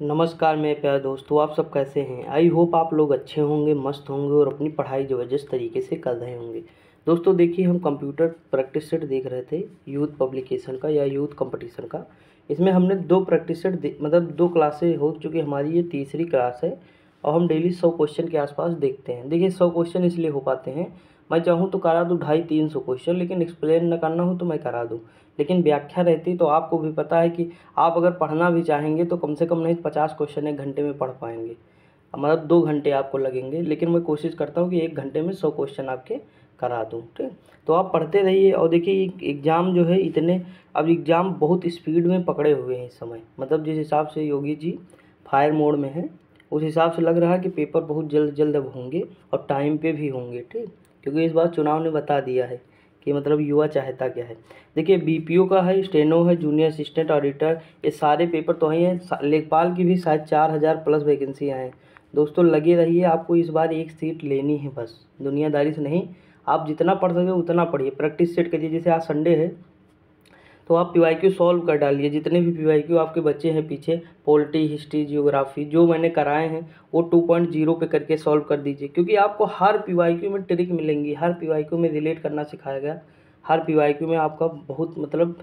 नमस्कार मेरे प्यारे दोस्तों, आप सब कैसे हैं। आई होप आप लोग अच्छे होंगे, मस्त होंगे और अपनी पढ़ाई ज़बरदस्त तरीके से कर रहे होंगे। दोस्तों देखिए, हम कंप्यूटर प्रैक्टिस सेट देख रहे थे यूथ पब्लिकेशन का या यूथ कंपटीशन का। इसमें हमने दो प्रैक्टिस सेट मतलब दो क्लासें हो चुकी, हमारी ये तीसरी क्लास है और हम डेली 100 क्वेश्चन के आसपास देखते हैं। देखिए 100 क्वेश्चन इसलिए हो पाते हैं, मैं चाहूँ तो करा दूँ 250-300 क्वेश्चन, लेकिन एक्सप्लेन न करना हो तो मैं करा दूँ। लेकिन व्याख्या रहती तो आपको भी पता है कि आप अगर पढ़ना भी चाहेंगे तो कम से कम नहीं 50 क्वेश्चन 1 घंटे में पढ़ पाएंगे, मतलब 2 घंटे आपको लगेंगे। लेकिन मैं कोशिश करता हूँ कि 1 घंटे में 100 क्वेश्चन आपके करा दूँ। ठीक, तो आप पढ़ते रहिए। और देखिए एग्ज़ाम जो है इतने, अब एग्ज़ाम बहुत स्पीड में पकड़े हुए हैं इस समय, मतलब जिस हिसाब से योगी जी फायर मोड में हैं उस हिसाब से लग रहा है कि पेपर बहुत जल्द जल्द अब होंगे और टाइम पे भी होंगे। ठीक, क्योंकि इस बार चुनाव ने बता दिया है कि मतलब युवा चाहता क्या है। देखिए बीपीओ का है, स्टेनो है, जूनियर असिस्टेंट ऑडिटर, ये सारे पेपर तो हैं। लेखपाल की भी शायद 4000 प्लस वैकेंसियाँ हैं। दोस्तों लगे रहिए, आपको इस बार एक सीट लेनी है बस, दुनियादारी से नहीं। आप जितना पढ़ सके उतना पढ़िए, प्रैक्टिस सेट करिए। जैसे आज संडे है तो आप पीवाईक्यू सॉल्व कर डालिए, जितने भी पीवाईक्यू आपके बच्चे हैं पीछे, पॉलिटी, हिस्ट्री, जियोग्राफी जो मैंने कराए हैं वो 2.0 पे करके सॉल्व कर दीजिए। क्योंकि आपको हर पीवाईक्यू में ट्रिक मिलेंगी, हर पीवाईक्यू में रिलेट करना सिखाया गया, हर पीवाईक्यू में आपका बहुत मतलब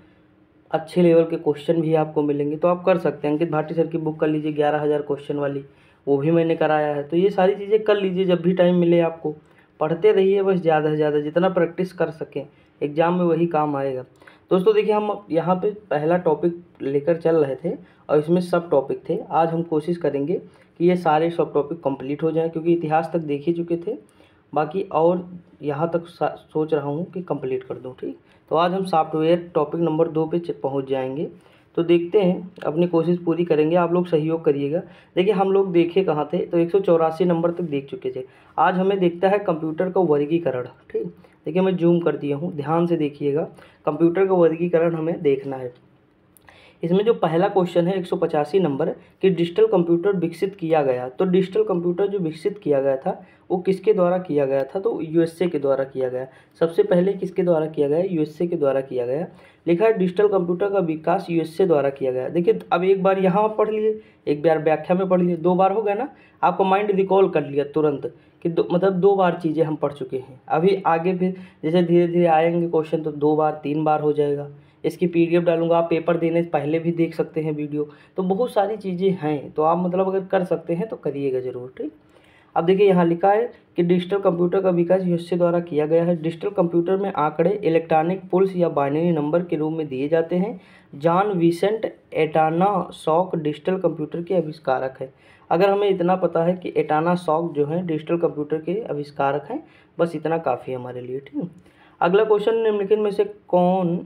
अच्छे लेवल के क्वेश्चन भी आपको मिलेंगे। तो आप कर सकते हैं, अंकित भाटी सर की बुक कर लीजिए 11,000 क्वेश्चन वाली, वो भी मैंने कराया है। तो ये सारी चीज़ें कर लीजिए जब भी टाइम मिले आपको, पढ़ते रहिए बस, ज़्यादा से ज़्यादा जितना प्रैक्टिस कर सकें एग्ज़ाम में वही काम आएगा। दोस्तों देखिए, हम यहाँ पे पहला टॉपिक लेकर चल रहे थे और इसमें सब टॉपिक थे। आज हम कोशिश करेंगे कि ये सारे सब टॉपिक कंप्लीट हो जाएं, क्योंकि इतिहास तक देख ही चुके थे, बाकी और यहाँ तक सोच रहा हूँ कि कंप्लीट कर दूँ। ठीक, तो आज हम सॉफ्टवेयर टॉपिक नंबर 2 पे पहुँच जाएंगे। तो देखते हैं, अपनी कोशिश पूरी करेंगे, आप लोग सहयोग करिएगा। देखिए हम लोग देखे कहाँ थे, तो 184 नंबर तक देख चुके थे। आज हमें देखता है कंप्यूटर का वर्गीकरण। ठीक, देखिए मैं जूम कर दिया हूँ, ध्यान से देखिएगा। कंप्यूटर का वर्गीकरण हमें देखना है। इसमें जो पहला क्वेश्चन है 185 नंबर कि डिजिटल कंप्यूटर विकसित किया गया। तो डिजिटल कंप्यूटर जो विकसित किया गया था वो किसके द्वारा किया गया था, तो यूएसए के द्वारा किया गया। सबसे पहले किसके द्वारा किया गया, यूएसए के द्वारा किया गया। लिखा है डिजिटल कंप्यूटर का विकास यूएसए द्वारा किया गया। देखिए अब एक बार यहाँ पढ़ लिए, एक बार व्याख्या में पढ़ लिए, 2 बार हो गया ना, आपको माइंड रिकॉल कर लिया तुरंत कि मतलब 2 बार चीज़ें हम पढ़ चुके हैं। अभी आगे फिर जैसे धीरे धीरे आएंगे क्वेश्चन तो 2 बार 3 बार हो जाएगा। इसकी पीडीएफ डालूंगा, आप पेपर देने से पहले भी देख सकते हैं वीडियो। तो बहुत सारी चीज़ें हैं, तो आप मतलब अगर कर सकते हैं तो करिएगा ज़रूर। ठीक, अब देखिए यहाँ लिखा है कि डिजिटल कंप्यूटर का विकास यूएसए द्वारा किया गया है। डिजिटल कंप्यूटर में आंकड़े इलेक्ट्रॉनिक पुल्स या बाइनरी नंबर के रूप में दिए जाते हैं। John Vincent Atanasoff digital computer के आविष्कारक है। अगर हमें इतना पता है कि एटाना-सॉक जो है डिजिटल कंप्यूटर के आविष्कारक हैं, बस इतना काफ़ी है हमारे लिए। ठीक, अगला क्वेश्चन, निम्नलिखित में से कौन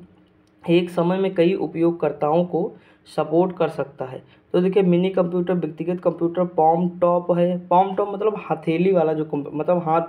एक समय में कई उपयोगकर्ताओं को सपोर्ट कर सकता है। तो देखिए मिनी कंप्यूटर, व्यक्तिगत कंप्यूटर, पॉम टॉप है। पॉम टॉप मतलब हथेली वाला जो मतलब हाथ,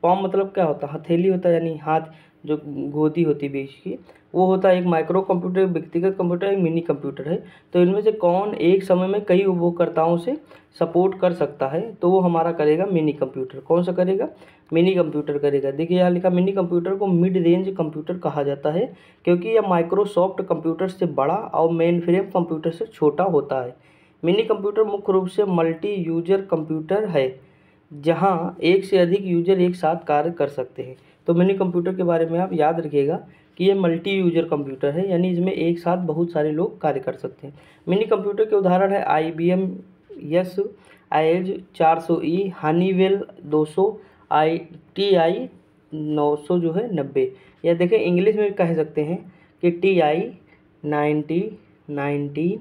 पॉम मतलब क्या होता है, हथेली होता है, यानी हाथ जो गोदी होती है बीच की, वो होता है। एक माइक्रो कंप्यूटर, व्यक्तिगत कंप्यूटर, एक मिनी कंप्यूटर है। तो इनमें से कौन एक समय में कई उपयोगकर्ताओं से सपोर्ट कर सकता है, तो वो हमारा करेगा मिनी कंप्यूटर। कौन सा करेगा, मिनी कंप्यूटर करेगा। देखिए यहाँ लिखा, मिनी कंप्यूटर को मिड रेंज कंप्यूटर कहा जाता है क्योंकि यह माइक्रोसॉफ्ट कंप्यूटर से बड़ा और मेनफ्रेम कंप्यूटर से छोटा होता है। मिनी कंप्यूटर मुख्य रूप से मल्टी यूजर कंप्यूटर है, जहां एक से अधिक यूजर एक साथ कार्य कर सकते हैं। तो मिनी कंप्यूटर के बारे में आप याद रखिएगा कि ये मल्टी यूजर कंप्यूटर है, यानी इसमें एक साथ बहुत सारे लोग कार्य कर सकते हैं। मिनी कंप्यूटर के उदाहरण है IBM yes eyes 400E, Honeywell 200, TI 900 जो है 90, या देखें इंग्लिश में कह सकते हैं कि TI 1919,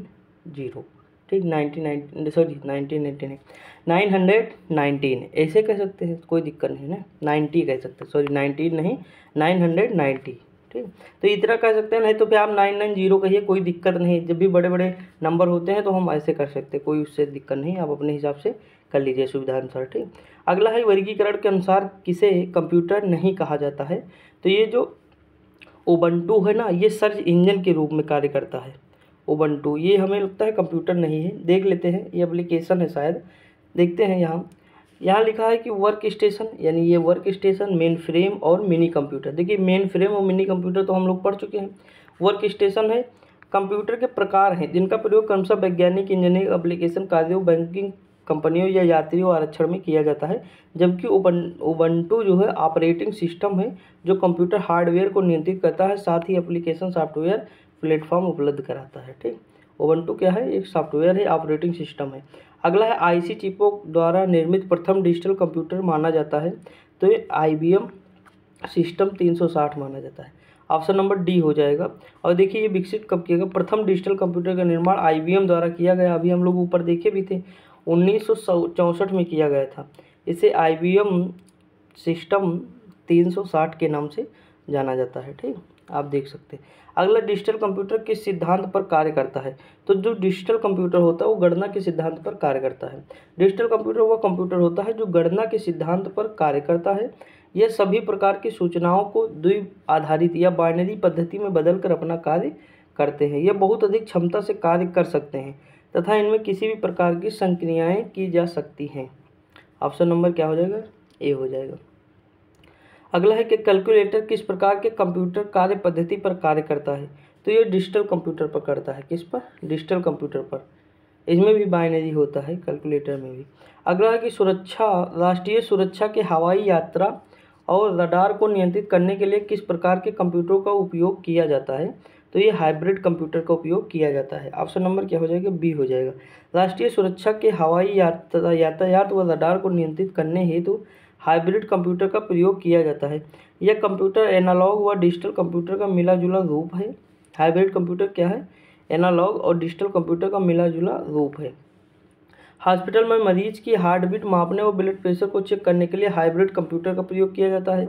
ठीक, 919 ऐसे कह सकते हैं, कोई दिक्कत नहीं ना, 90 कह सकते हैं, सॉरी 19 नहीं, 990। ठीक, तो इतना कह सकते हैं, नहीं तो फिर आप 990 कहिए, कोई दिक्कत नहीं। जब भी बड़े बड़े नंबर होते हैं तो हम ऐसे कर सकते हैं, कोई उससे दिक्कत नहीं, आप अपने हिसाब से कर लीजिए सुविधा अनुसार। ठीक, अगला है वर्गीकरण के अनुसार किसे कंप्यूटर नहीं कहा जाता है। तो ये जो उबंटू है ना, ये सर्च इंजन के रूप में कार्य करता है। उबंटू ये हमें लगता है कंप्यूटर नहीं है, देख लेते हैं, ये एप्लीकेशन है शायद, देखते हैं। यहाँ लिखा है कि वर्क स्टेशन, यानी ये वर्क स्टेशन, मेन फ्रेम और मिनी कंप्यूटर। देखिए मेन फ्रेम और मिनी कंप्यूटर तो हम लोग पढ़ चुके हैं। वर्क स्टेशन है कंप्यूटर के प्रकार हैं जिनका प्रयोग क्रमशः वैज्ञानिक, इंजीनियरिंग, एप्लीकेशन कार्यों, बैंकिंग कंपनियों या यात्रियों आरक्षण में किया जाता है। जबकि उबंटू जो है ऑपरेटिंग सिस्टम है जो कंप्यूटर हार्डवेयर को नियंत्रित करता है, साथ ही एप्लीकेशन सॉफ्टवेयर प्लेटफॉर्म उपलब्ध कराता है। ठीक, उबंटू क्या है? एक सॉफ्टवेयर है, ऑपरेटिंग सिस्टम है। अगला है आईसी चिपों द्वारा निर्मित प्रथम डिजिटल कंप्यूटर माना जाता है, तो ये IBM सिस्टम 360 माना जाता है। ऑप्शन नंबर डी हो जाएगा। और देखिए ये विकसित कब किया गया? प्रथम डिजिटल कंप्यूटर का निर्माण IBM द्वारा किया गया। अभी हम लोग ऊपर देखे भी थे 1964 में किया गया था। इसे IBM सिस्टम 360 के नाम से जाना जाता है। ठीक, आप देख सकते हैं। अगला, डिजिटल कंप्यूटर किस सिद्धांत पर कार्य करता है? तो जो डिजिटल कंप्यूटर होता है वो गणना के सिद्धांत पर कार्य करता है। डिजिटल कंप्यूटर वह कंप्यूटर होता है जो गणना के सिद्धांत पर कार्य करता है। यह सभी प्रकार की सूचनाओं को द्विव आधारित या बाइनरी पद्धति में बदलकर अपना कार्य करते हैं। यह बहुत अधिक क्षमता से कार्य कर सकते हैं तथा इनमें किसी भी प्रकार की संक्रियाएं की जा सकती हैं। ऑप्शन नंबर क्या हो जाएगा? ए हो जाएगा। अगला है कि कैलकुलेटर किस प्रकार के कंप्यूटर कार्य पद्धति पर कार्य करता है? तो ये डिजिटल कंप्यूटर पर करता है। किस पर? डिजिटल कंप्यूटर पर। इसमें भी बाइनरी होता है, कैलकुलेटर में भी। अगला है कि राष्ट्रीय सुरक्षा के हवाई यात्रा और रडार को नियंत्रित करने के लिए किस प्रकार के कंप्यूटरों का उपयोग किया जाता है? तो ये हाइब्रिड कंप्यूटर का उपयोग किया जाता है। ऑप्शन नंबर क्या हो जाएगा? बी हो जाएगा। राष्ट्रीय सुरक्षा के हवाई यातायात व रडार को नियंत्रित करने हेतु हाइब्रिड कंप्यूटर का प्रयोग किया जाता है। यह कंप्यूटर एनालॉग व डिजिटल कंप्यूटर का मिला जुला रूप है। हाइब्रिड कंप्यूटर क्या है? एनालॉग और डिजिटल कंप्यूटर का मिला जुला रूप है। हॉस्पिटल में मरीज की हार्ट बीट मापने व ब्लड प्रेशर को चेक करने के लिए हाइब्रिड कंप्यूटर का प्रयोग किया जाता है।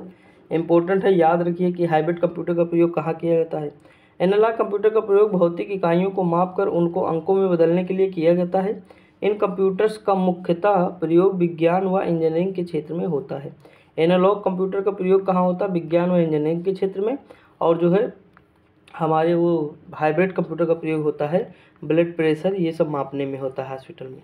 इंपॉर्टेंट है, याद रखिए कि हाइब्रिड कंप्यूटर का प्रयोग कहाँ किया जाता है। एनालॉग कंप्यूटर का प्रयोग भौतिक इकाइयों को मापकर उनको अंकों में बदलने के लिए किया जाता है। इन कंप्यूटर्स का मुख्यतः प्रयोग विज्ञान व इंजीनियरिंग के क्षेत्र में होता है। एनालॉग कंप्यूटर का प्रयोग कहाँ होता है? विज्ञान व इंजीनियरिंग के क्षेत्र में। और जो है हमारे वो हाइब्रिड कंप्यूटर का प्रयोग होता है ब्लड प्रेशर ये सब मापने में होता है हॉस्पिटल में।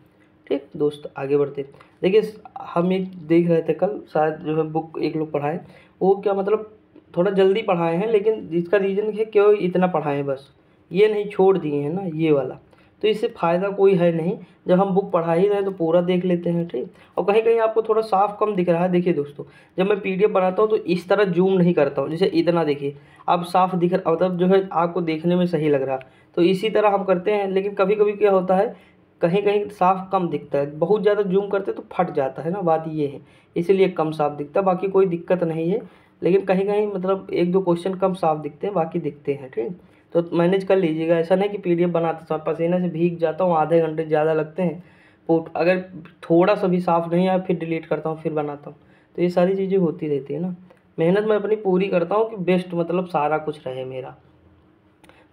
ठीक दोस्त, आगे बढ़ते। देखिए हम एक देख रहे थे कल, शायद जो है बुक एक लोग पढ़ाए, वो क्या मतलब थोड़ा जल्दी पढ़ाए हैं, लेकिन जिसका रीज़न है क्यों इतना पढ़ाए हैं, बस ये नहीं छोड़ दिए हैं ना ये वाला, तो इससे फ़ायदा कोई है नहीं। जब हम बुक पढ़ा ही रहे तो पूरा देख लेते हैं। ठीक, और कहीं कहीं आपको थोड़ा साफ कम दिख रहा है। देखिए दोस्तों, जब मैं PDF बनाता हूँ तो इस तरह जूम नहीं करता हूँ, जैसे इतना देखिए अब साफ दिख रहा, मतलब जो है आपको देखने में सही लग रहा, तो इसी तरह हम करते हैं। लेकिन कभी कभी क्या होता है, कहीं कहीं साफ कम दिखता है, बहुत ज़्यादा जूम करते तो फट जाता है ना, बात ये है, इसलिए कम साफ दिखता है। बाकी कोई दिक्कत नहीं है, लेकिन कहीं कहीं मतलब 1-2 क्वेश्चन कम साफ दिखते हैं, बाकी दिखते हैं। ठीक, तो मैनेज कर लीजिएगा। ऐसा नहीं कि PDF बनाते समय पसीने से भीग जाता हूँ, आधे घंटे ज़्यादा लगते हैं, अगर थोड़ा सा भी साफ नहीं आया फिर डिलीट करता हूँ, फिर बनाता हूँ। तो ये सारी चीज़ें होती रहती है ना। मेहनत मैं अपनी पूरी करता हूँ कि बेस्ट मतलब सारा कुछ रहे मेरा।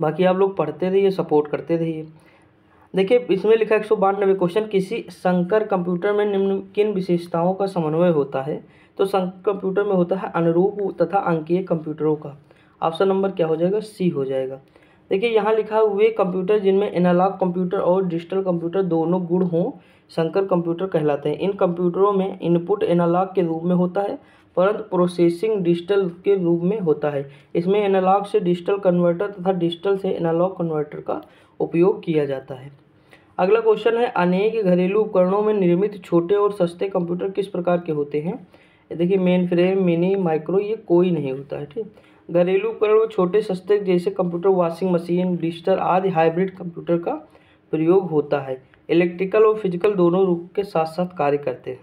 बाकी आप लोग पढ़ते रहिए, सपोर्ट करते रहिए। देखिए इसमें लिखा 192 क्वेश्चन, किसी संकर कंप्यूटर में निम्न किन विशेषताओं का समन्वय होता है? तो संकर कंप्यूटर में होता है अनुरूप तथा अंकीय कंप्यूटरों का। ऑप्शन नंबर क्या हो जाएगा? सी हो जाएगा। देखिए यहाँ लिखा है वे कंप्यूटर जिनमें एनालॉग कंप्यूटर और डिजिटल कंप्यूटर दोनों गुण हों संकर कंप्यूटर कहलाते हैं। इन कंप्यूटरों में इनपुट एनालॉग के रूप में होता है परंतु प्रोसेसिंग डिजिटल के रूप में होता है। इसमें एनालॉग से डिजिटल कन्वर्टर तथा डिजिटल से एनालॉग कन्वर्टर का उपयोग किया जाता है। अगला क्वेश्चन है, अनेक घरेलू उपकरणों में निर्मित छोटे और सस्ते कंप्यूटर किस प्रकार के होते हैं? देखिए मेन फ्रेम, मिनी, माइक्रो, ये कोई नहीं होता है। ठीक, घरेलू उपकरण वो छोटे सस्ते जैसे कंप्यूटर, वॉशिंग मशीन, डिजिटल आदि हाइब्रिड कंप्यूटर का प्रयोग होता है। इलेक्ट्रिकल और फिजिकल दोनों रूप के साथ साथ कार्य करते हैं।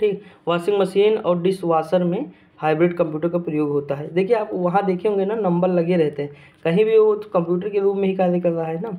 ठीक, वॉशिंग मशीन और डिश वॉशर में हाइब्रिड कंप्यूटर का प्रयोग होता है। देखिए आप वहाँ देखे होंगे ना, नंबर लगे रहते हैं, कहीं भी वो कंप्यूटर के रूप में ही कार्य कर रहा है ना।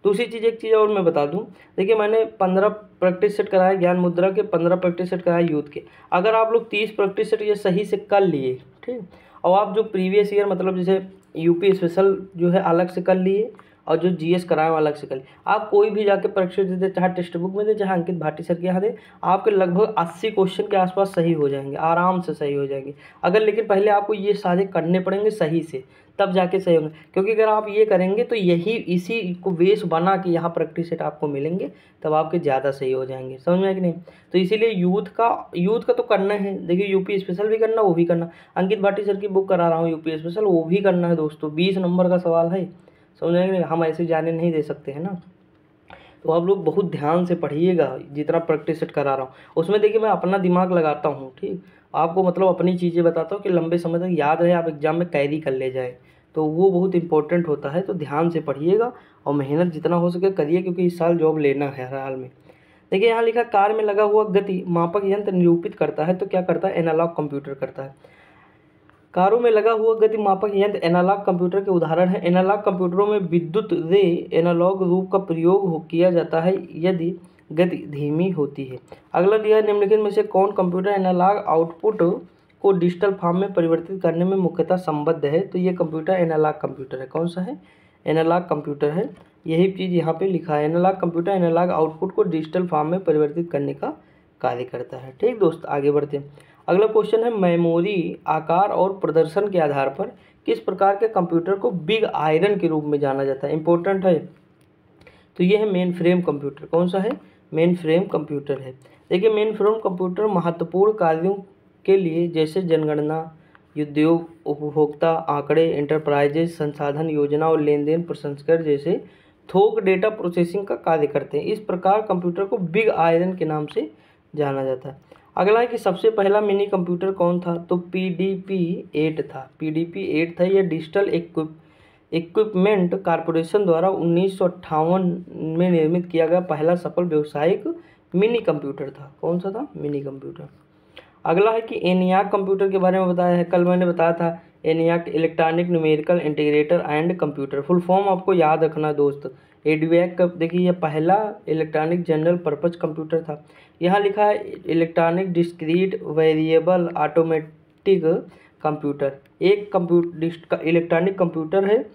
दूसरी चीज़, एक चीज़ और मैं बता दूं, देखिए मैंने 15 प्रैक्टिस सेट कराया ज्ञान मुद्रा के, 15 प्रैक्टिस सेट कराया यूथ के। अगर आप लोग 30 प्रैक्टिस सेट ये सही से कर लिए, ठीक, और आप जो प्रीवियस ईयर मतलब जैसे यूपी स्पेशल जो है अलग से कर लिए और जो GS कराए अलग से कर लिए, आप कोई भी जाके परीक्षा दे दे, चाहे टेक्स्ट बुक में दे, चाहे अंकित भाटी सर के यहाँ दे, आपके लगभग 80 क्वेश्चन के आसपास सही हो जाएंगे, आराम से सही हो जाएंगे। अगर लेकिन पहले आपको ये सारे करने पड़ेंगे सही से, तब जाके सही होंगे। क्योंकि अगर आप ये करेंगे तो यही इसी को बेस बना के यहाँ प्रैक्टिस सेट आपको मिलेंगे, तब आपके ज़्यादा सही हो जाएंगे। समझ में आया कि नहीं? तो इसीलिए यूथ का तो करना है। देखिए यूपी स्पेशल भी करना, वो भी करना। अंकित भाटी सर की बुक करा रहा हूँ यूपी स्पेशल, वो भी करना है दोस्तों। 20 नंबर का सवाल है, समझ आएंगे, हम ऐसे जाने नहीं दे सकते हैं ना। तो आप लोग बहुत ध्यान से पढ़िएगा, जितना प्रैक्टिस सेट करा रहा हूँ उसमें देखिए मैं अपना दिमाग लगाता हूँ, ठीक, आपको मतलब अपनी चीज़ें बताता हूँ कि लंबे समय तक याद रहे, आप एग्जाम में कैरी कर ले जाए, तो वो बहुत इंपॉर्टेंट होता है। तो ध्यान से पढ़िएगा और मेहनत जितना हो सके करिए, क्योंकि इस साल जॉब लेना है हर हाल में। देखिए यहाँ लिखा कार में लगा हुआ गति मापक यंत्र निरूपित करता है, तो क्या करता है, एनालॉग कंप्यूटर करता है। कारों में लगा हुआ गति मापक यंत्र एनालॉग कंप्यूटर के उदाहरण है। एनालॉग कंप्यूटरों में विद्युत रे एनालॉग रूप का प्रयोग किया जाता है यदि गति धीमी होती है। अगला दिया है, निम्नलिखित में से कौन कंप्यूटर एनालॉग आउटपुट को डिजिटल फॉर्म में परिवर्तित करने में मुख्यतः संबद्ध है, तो ये कंप्यूटर एनालॉग कंप्यूटर है। कौन सा है, एनालॉग कंप्यूटर है। यही चीज़ यहाँ पे लिखा है, एनालॉग कंप्यूटर एनालॉग आउटपुट को डिजिटल फॉर्म में परिवर्तित करने का कार्य करता है। ठीक दोस्त, आगे बढ़ते हैं। अगला क्वेश्चन है, मेमोरी आकार और प्रदर्शन के आधार पर किस प्रकार के कंप्यूटर को बिग आयरन के रूप में जाना जाता है। इंपॉर्टेंट है, तो ये है मेन फ्रेम कंप्यूटर। कौन सा है, मेन फ्रेम कंप्यूटर है। देखिए मेन फ्रेम कंप्यूटर महत्वपूर्ण कार्यों के लिए जैसे जनगणना, उद्योग, उपभोक्ता आंकड़े, एंटरप्राइजेज संसाधन योजना और लेन देन प्रसंस्करण जैसे थोक डेटा प्रोसेसिंग का कार्य करते हैं। इस प्रकार कंप्यूटर को बिग आयरन के नाम से जाना जाता है। अगला है कि सबसे पहला मिनी कंप्यूटर कौन था, तो PDP-8 था। PDP-8 था। यह डिजिटल इक्विपमेंट कॉरपोरेशन द्वारा 1958 में निर्मित किया गया पहला सफल व्यावसायिक मिनी कंप्यूटर था। कौन सा था, मिनी कंप्यूटर। अगला है कि ENIAC कंप्यूटर के बारे में बताया है, कल मैंने बताया था ENIAC electronic numerical integrator and computer. Full form आपको याद रखना दोस्त। EDVAC का देखिए यह पहला इलेक्ट्रॉनिक जनरल पर्पज कंप्यूटर था। यहाँ लिखा है electronic discrete variable automatic computer. एक इलेक्ट्रॉनिक कंप्यूटर है,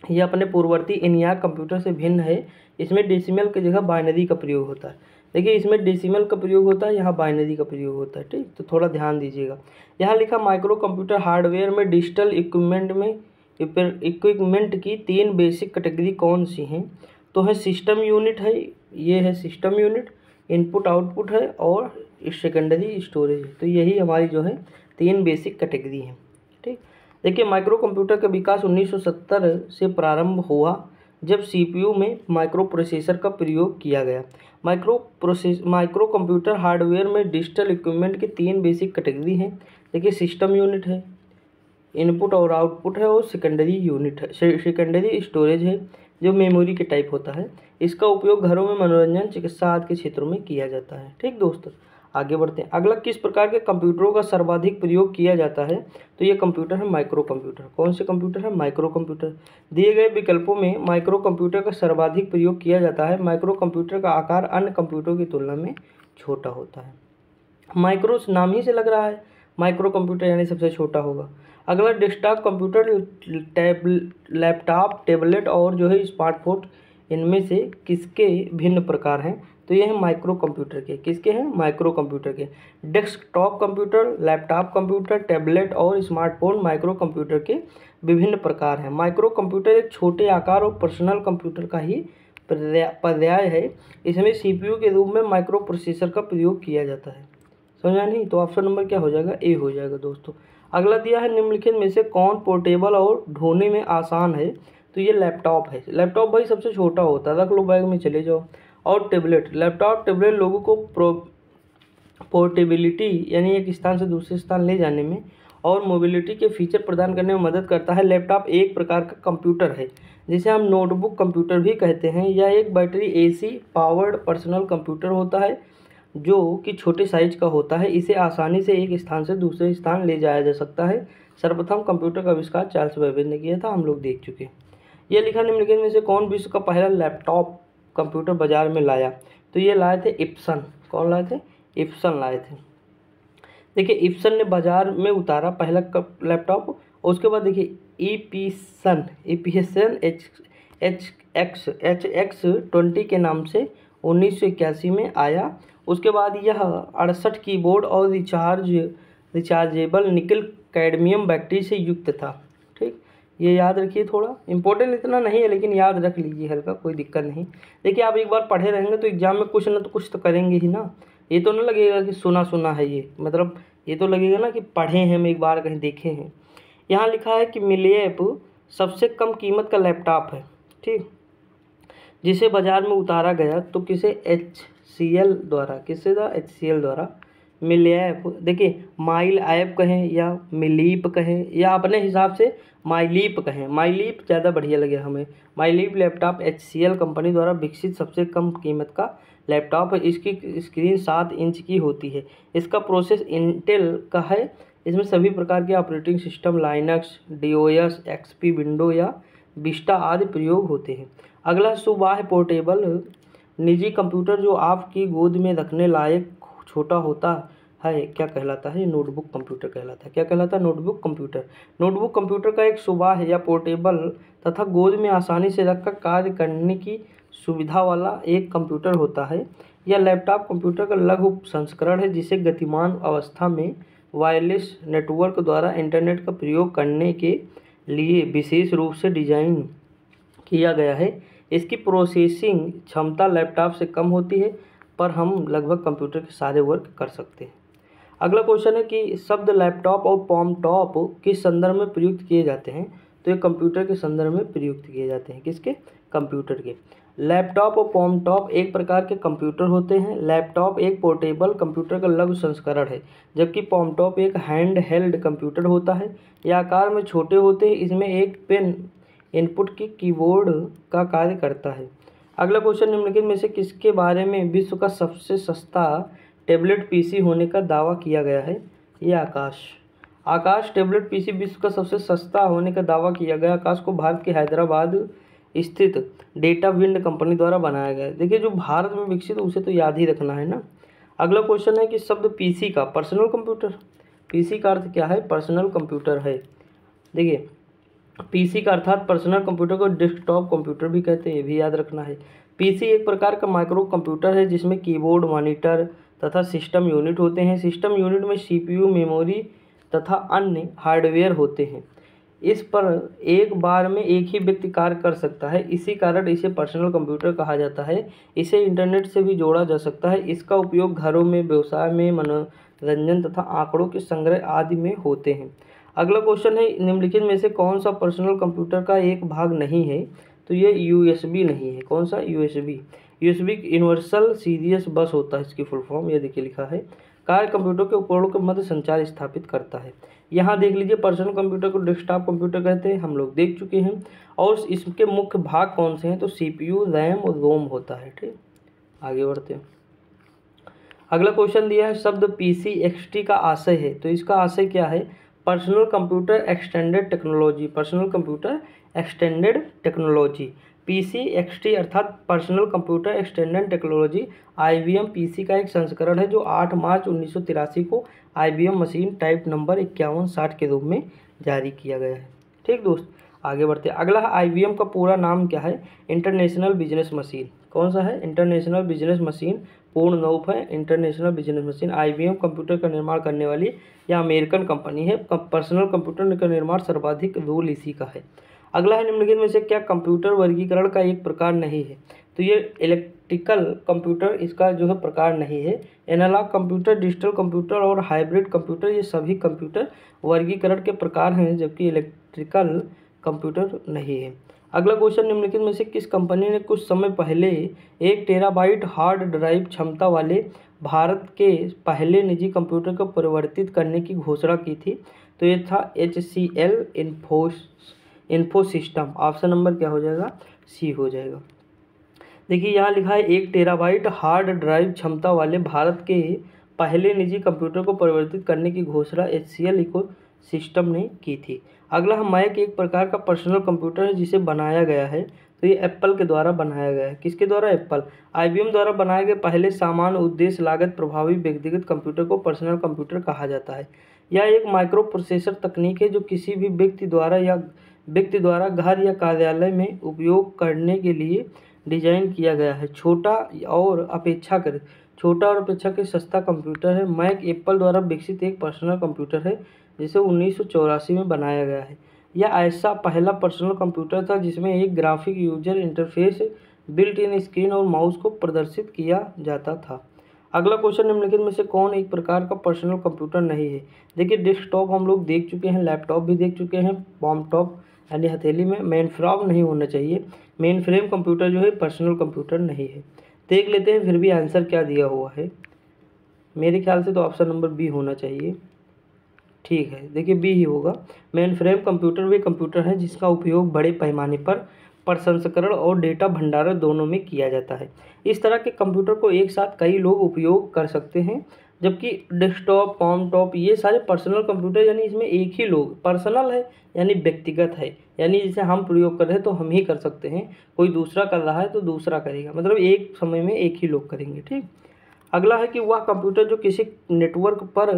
यह अपने पूर्ववर्ती ENIAC कंप्यूटर से भिन्न है। इसमें डेसिमल की जगह बाइनरी का प्रयोग होता है। देखिए इसमें डेसिमल का प्रयोग होता है, यहाँ बाइनरी का प्रयोग होता है। ठीक, तो थोड़ा ध्यान दीजिएगा। यहाँ लिखा माइक्रो कंप्यूटर हार्डवेयर में डिजिटल इक्विपमेंट की 3 बेसिक कैटेगरी कौन सी हैं, तो है सिस्टम यूनिट है, ये है सिस्टम यूनिट, इनपुट आउटपुट है और सेकेंडरी स्टोरेज है। तो यही हमारी जो है 3 बेसिक कैटेगरी हैं। ठीक, देखिए माइक्रो कंप्यूटर का विकास 1970 से प्रारंभ हुआ जब CPU में माइक्रो प्रोसेसर का प्रयोग किया गया। माइक्रो कंप्यूटर हार्डवेयर में डिजिटल इक्विपमेंट की 3 बेसिक कैटेगरी हैं। देखिए सिस्टम यूनिट है, इनपुट और आउटपुट है और सेकेंडरी यूनिट है, सेकेंडरी स्टोरेज है जो मेमोरी के टाइप होता है। इसका उपयोग घरों में मनोरंजन, चिकित्सा आदि के क्षेत्रों में किया जाता है। ठीक दोस्तों, आगे बढ़ते हैं। अगला, किस प्रकार के कंप्यूटरों का सर्वाधिक प्रयोग किया जाता है, तो ये कंप्यूटर है माइक्रो कंप्यूटर। कौन से कंप्यूटर है, माइक्रो कंप्यूटर। दिए गए विकल्पों में माइक्रो कंप्यूटर का सर्वाधिक प्रयोग किया जाता है। माइक्रो कंप्यूटर का आकार अन्य कंप्यूटरों की तुलना में छोटा होता है। माइक्रो नाम ही से लग रहा है, माइक्रो कंप्यूटर यानी सबसे छोटा होगा। अगला, डेस्कटॉप कंप्यूटर, लैपटॉप, टैबलेट और जो है स्मार्टफोन, इनमें से किसके भिन्न प्रकार हैं, तो ये हैं माइक्रो कंप्यूटर के। किसके हैं, माइक्रो कंप्यूटर के। Desktop computer, laptop computer, tablet और स्मार्टफोन माइक्रो कंप्यूटर के विभिन्न प्रकार हैं। माइक्रो कंप्यूटर एक छोटे आकार और पर्सनल कंप्यूटर का ही पर्याय है। इसमें CPU के रूप में माइक्रो प्रोसेसर का प्रयोग किया जाता है। समझा नहीं, तो ऑप्शन नंबर क्या हो जाएगा, ए हो जाएगा दोस्तों। अगला दिया है, निम्नलिखित में से कौन पोर्टेबल और ढोने में आसान है, तो ये लैपटॉप है। लैपटॉप भाई सबसे छोटा होता है, रख लो बैग में चले जाओ। और टैबलेट, लैपटॉप टैबलेट लोगों को पोर्टेबिलिटी यानी एक स्थान से दूसरे स्थान ले जाने में और मोबिलिटी के फीचर प्रदान करने में मदद करता है। लैपटॉप एक प्रकार का कंप्यूटर है जिसे हम नोटबुक कंप्यूटर भी कहते हैं। यह एक battery AC powered personal computer होता है जो कि छोटे साइज का होता है। इसे आसानी से एक स्थान से दूसरे स्थान ले जाया जा सकता है। सर्वप्रथम कंप्यूटर का आविष्कार चार्ल्स बेबेज ने किया था, हम लोग देख चुके हैं। यह लिखा, निम्नलिखित में से कौन विश्व का पहला लैपटॉप कंप्यूटर बाजार में लाया, तो ये लाए थे इप्सन। कौन लाए थे, इप्सन लाए थे। देखिए इप्सन ने बाजार में उतारा पहला लैपटॉप। उसके बाद देखिए एपिसन HX20 के नाम से 1981 में आया। उसके बाद यह 68 कीबोर्ड और रिचार्जेबल निकल कैडमियम बैटरी से युक्त था। ठीक, ये याद रखिए, थोड़ा इंपॉर्टेंट इतना नहीं है लेकिन याद रख लीजिए हल्का, कोई दिक्कत नहीं। देखिए आप एक बार पढ़े रहेंगे तो एग्जाम में कुछ ना तो कुछ तो करेंगे ही ना। ये तो ना लगेगा कि सुना सुना है ये, मतलब ये तो लगेगा ना कि पढ़े हैं, हम एक बार कहीं देखे हैं। यहाँ लिखा है कि मिलिएप सबसे कम कीमत का लैपटॉप है। ठीक, जिसे बाजार में उतारा गया तो किसे HCL द्वारा, किसे द्वारा, HCL द्वारा मिलैप, देखिए माइल ऐप कहें या मिलीप कहें या अपने हिसाब से माइलीप कहें, माइलीप ज़्यादा बढ़िया लगे हमें। माइलीप लैपटॉप HCL कंपनी द्वारा विकसित सबसे कम कीमत का लैपटॉप है। इसकी स्क्रीन 7 इंच की होती है। इसका प्रोसेस इंटेल का है। इसमें सभी प्रकार के operating system Linux, DOS, XP, window या विस्टा आदि प्रयोग होते हैं। अगला सुबाह पोर्टेबल निजी कंप्यूटर जो आपकी गोद में रखने लायक छोटा होता है क्या कहलाता है? नोटबुक कंप्यूटर कहलाता है। क्या कहलाता है? Notebook computer. नोटबुक कंप्यूटर का एक सुबाह या पोर्टेबल तथा गोद में आसानी से रखकर कार्य करने की सुविधा वाला एक कंप्यूटर होता है। यह लैपटॉप कंप्यूटर का लघु संस्करण है जिसे गतिमान अवस्था में वायरलेस नेटवर्क द्वारा इंटरनेट का प्रयोग करने के लिए विशेष रूप से डिजाइन किया गया है। इसकी प्रोसेसिंग क्षमता लैपटॉप से कम होती है पर हम लगभग कंप्यूटर के सारे वर्क कर सकते हैं। अगला क्वेश्चन है कि शब्द लैपटॉप और पॉमटॉप किस संदर्भ में प्रयुक्त किए जाते हैं? तो ये कंप्यूटर के संदर्भ में प्रयुक्त किए जाते हैं। किसके? कंप्यूटर के। लैपटॉप और पॉमटॉप एक प्रकार के कंप्यूटर होते हैं। लैपटॉप एक पोर्टेबल कंप्यूटर का लघु संस्करण है जबकि पॉमटॉप एक हैंड हेल्ड कंप्यूटर होता है। यह आकार में छोटे होते हैं। इसमें एक पेन इनपुट की कीबोर्ड का कार्य करता है। अगला क्वेश्चन निम्नलिखित में से किसके बारे में विश्व का सबसे सस्ता टैबलेट PC होने का दावा किया गया है? ये आकाश टैबलेट PC विश्व का सबसे सस्ता होने का दावा किया गया। आकाश को भारत के हैदराबाद स्थित डेटा विंड कंपनी द्वारा बनाया गया है। देखिए जो भारत में विकसित उसे तो याद ही रखना है ना। अगला क्वेश्चन है कि शब्द PC का पर्सनल कंप्यूटर, PC का अर्थ क्या है? पर्सनल कंप्यूटर है। देखिए PC का अर्थात पर्सनल कंप्यूटर को डेस्कटॉप कंप्यूटर भी कहते हैं, ये भी याद रखना है। PC एक प्रकार का माइक्रो कंप्यूटर है जिसमें कीबोर्ड, मॉनिटर तथा सिस्टम यूनिट होते हैं। सिस्टम यूनिट में CPU, मेमोरी तथा अन्य हार्डवेयर होते हैं। इस पर एक बार में एक ही व्यक्ति कार्य कर सकता है, इसी कारण इसे पर्सनल कंप्यूटर कहा जाता है। इसे इंटरनेट से भी जोड़ा जा सकता है। इसका उपयोग घरों में, व्यवसाय में, मनोरंजन तथा आंकड़ों के संग्रह आदि में होते हैं। अगला क्वेश्चन है निम्नलिखित में से कौन सा पर्सनल कंप्यूटर का एक भाग नहीं है? तो ये USB नहीं है। कौन सा? USB यूनिवर्सल सीरियस बस होता है इसकी फुल फॉर्म, ये देखिए लिखा है। कार्य कंप्यूटर के उपकरणों के मध्य संचार स्थापित करता है। यहाँ देख लीजिए पर्सनल कंप्यूटर को डेस्कटॉप कंप्यूटर कहते हैं, हम लोग देख चुके हैं। और इसके मुख्य भाग कौन से हैं? तो CPU, रैम और रोम होता है। ठीक, आगे बढ़ते हैं। अगला क्वेश्चन दिया है शब्द PCXT का आशय है, तो इसका आशय क्या है? Personal computer extended technology, personal computer extended technology. PCXT अर्थात personal computer extended technology IBM PC का एक संस्करण है जो 8 मार्च 1983 को IBM मशीन टाइप नंबर 5160 के रूप में जारी किया गया है। ठीक दोस्त, आगे बढ़ते हैं। अगला है IBM का पूरा नाम क्या है? International business machine. कौन सा है? इंटरनेशनल बिजनेस मशीन पूर्ण रूप है international business machine. IBM computer का निर्माण करने वाली यह अमेरिकन कंपनी है। पर्सनल कंप्यूटर का निर्माण सर्वाधिक रोल इसी का है। अगला है निम्नलिखित में से क्या कंप्यूटर वर्गीकरण का एक प्रकार नहीं है? तो ये इलेक्ट्रिकल कंप्यूटर इसका जो है प्रकार नहीं है। एनालॉग कंप्यूटर, डिजिटल कंप्यूटर और हाइब्रिड कंप्यूटर ये सभी कंप्यूटर वर्गीकरण के प्रकार हैं जबकि इलेक्ट्रिकल कंप्यूटर नहीं है। अगला क्वेश्चन निम्नलिखित में से किस कंपनी ने कुछ समय पहले 1 टेराबाइट हार्ड ड्राइव क्षमता वाले भारत के पहले निजी कंप्यूटर को परिवर्तित करने की घोषणा की थी? तो ये था HCL इन्फोसिस्टम। ऑप्शन नंबर क्या हो जाएगा? C हो जाएगा। देखिए यहाँ लिखा है 1 टेराबाइट हार्ड ड्राइव क्षमता वाले भारत के पहले निजी कंप्यूटर को परिवर्तित करने की घोषणा HCL इकोसिस्टम ने की थी। अगला है मैक एक प्रकार का पर्सनल कंप्यूटर है जिसे बनाया गया है, तो ये एप्पल के द्वारा बनाया गया है। किसके द्वारा? एप्पल। IBM द्वारा बनाए गए पहले सामान्य उद्देश्य लागत प्रभावी व्यक्तिगत कंप्यूटर को पर्सनल कंप्यूटर कहा जाता है। यह एक माइक्रो प्रोसेसर तकनीक है जो किसी भी व्यक्ति द्वारा घर या कार्यालय में उपयोग करने के लिए डिजाइन किया गया है। छोटा और अपेक्षाकृत सस्ता कंप्यूटर है। मैक एप्पल द्वारा विकसित एक पर्सनल कंप्यूटर है जिसे 1984 में बनाया गया है। यह ऐसा पहला पर्सनल कंप्यूटर था जिसमें एक graphic user interface, built in screen और माउस को प्रदर्शित किया जाता था। अगला क्वेश्चन निम्नलिखित में से कौन एक प्रकार का पर्सनल कंप्यूटर नहीं है? देखिए डेस्कटॉप हम लोग देख चुके हैं, लैपटॉप भी देख चुके हैं, पॉमटॉप यानी हथेली में मेन फ्रेम नहीं होना चाहिए। मेन फ्रेम कंप्यूटर जो है पर्सनल कंप्यूटर नहीं है। देख लेते हैं फिर भी आंसर क्या दिया हुआ है। मेरे ख्याल से तो ऑप्शन नंबर बी होना चाहिए। ठीक है, देखिए बी ही होगा। मेन फ्रेम कंप्यूटर वे कंप्यूटर हैं जिसका उपयोग बड़े पैमाने पर प्रसंस्करण और डेटा भंडारण दोनों में किया जाता है। इस तरह के कंप्यूटर को एक साथ कई लोग उपयोग कर सकते हैं, जबकि डेस्कटॉप, कॉम टॉप ये सारे पर्सनल कंप्यूटर यानी इसमें एक ही लोग, पर्सनल है यानी व्यक्तिगत है, यानी जैसे हम प्रयोग कर रहे हैं तो हम ही कर सकते हैं, कोई दूसरा कर रहा है तो दूसरा करेगा, मतलब एक समय में एक ही लोग करेंगे। ठीक। अगला है कि वह कंप्यूटर जो किसी नेटवर्क पर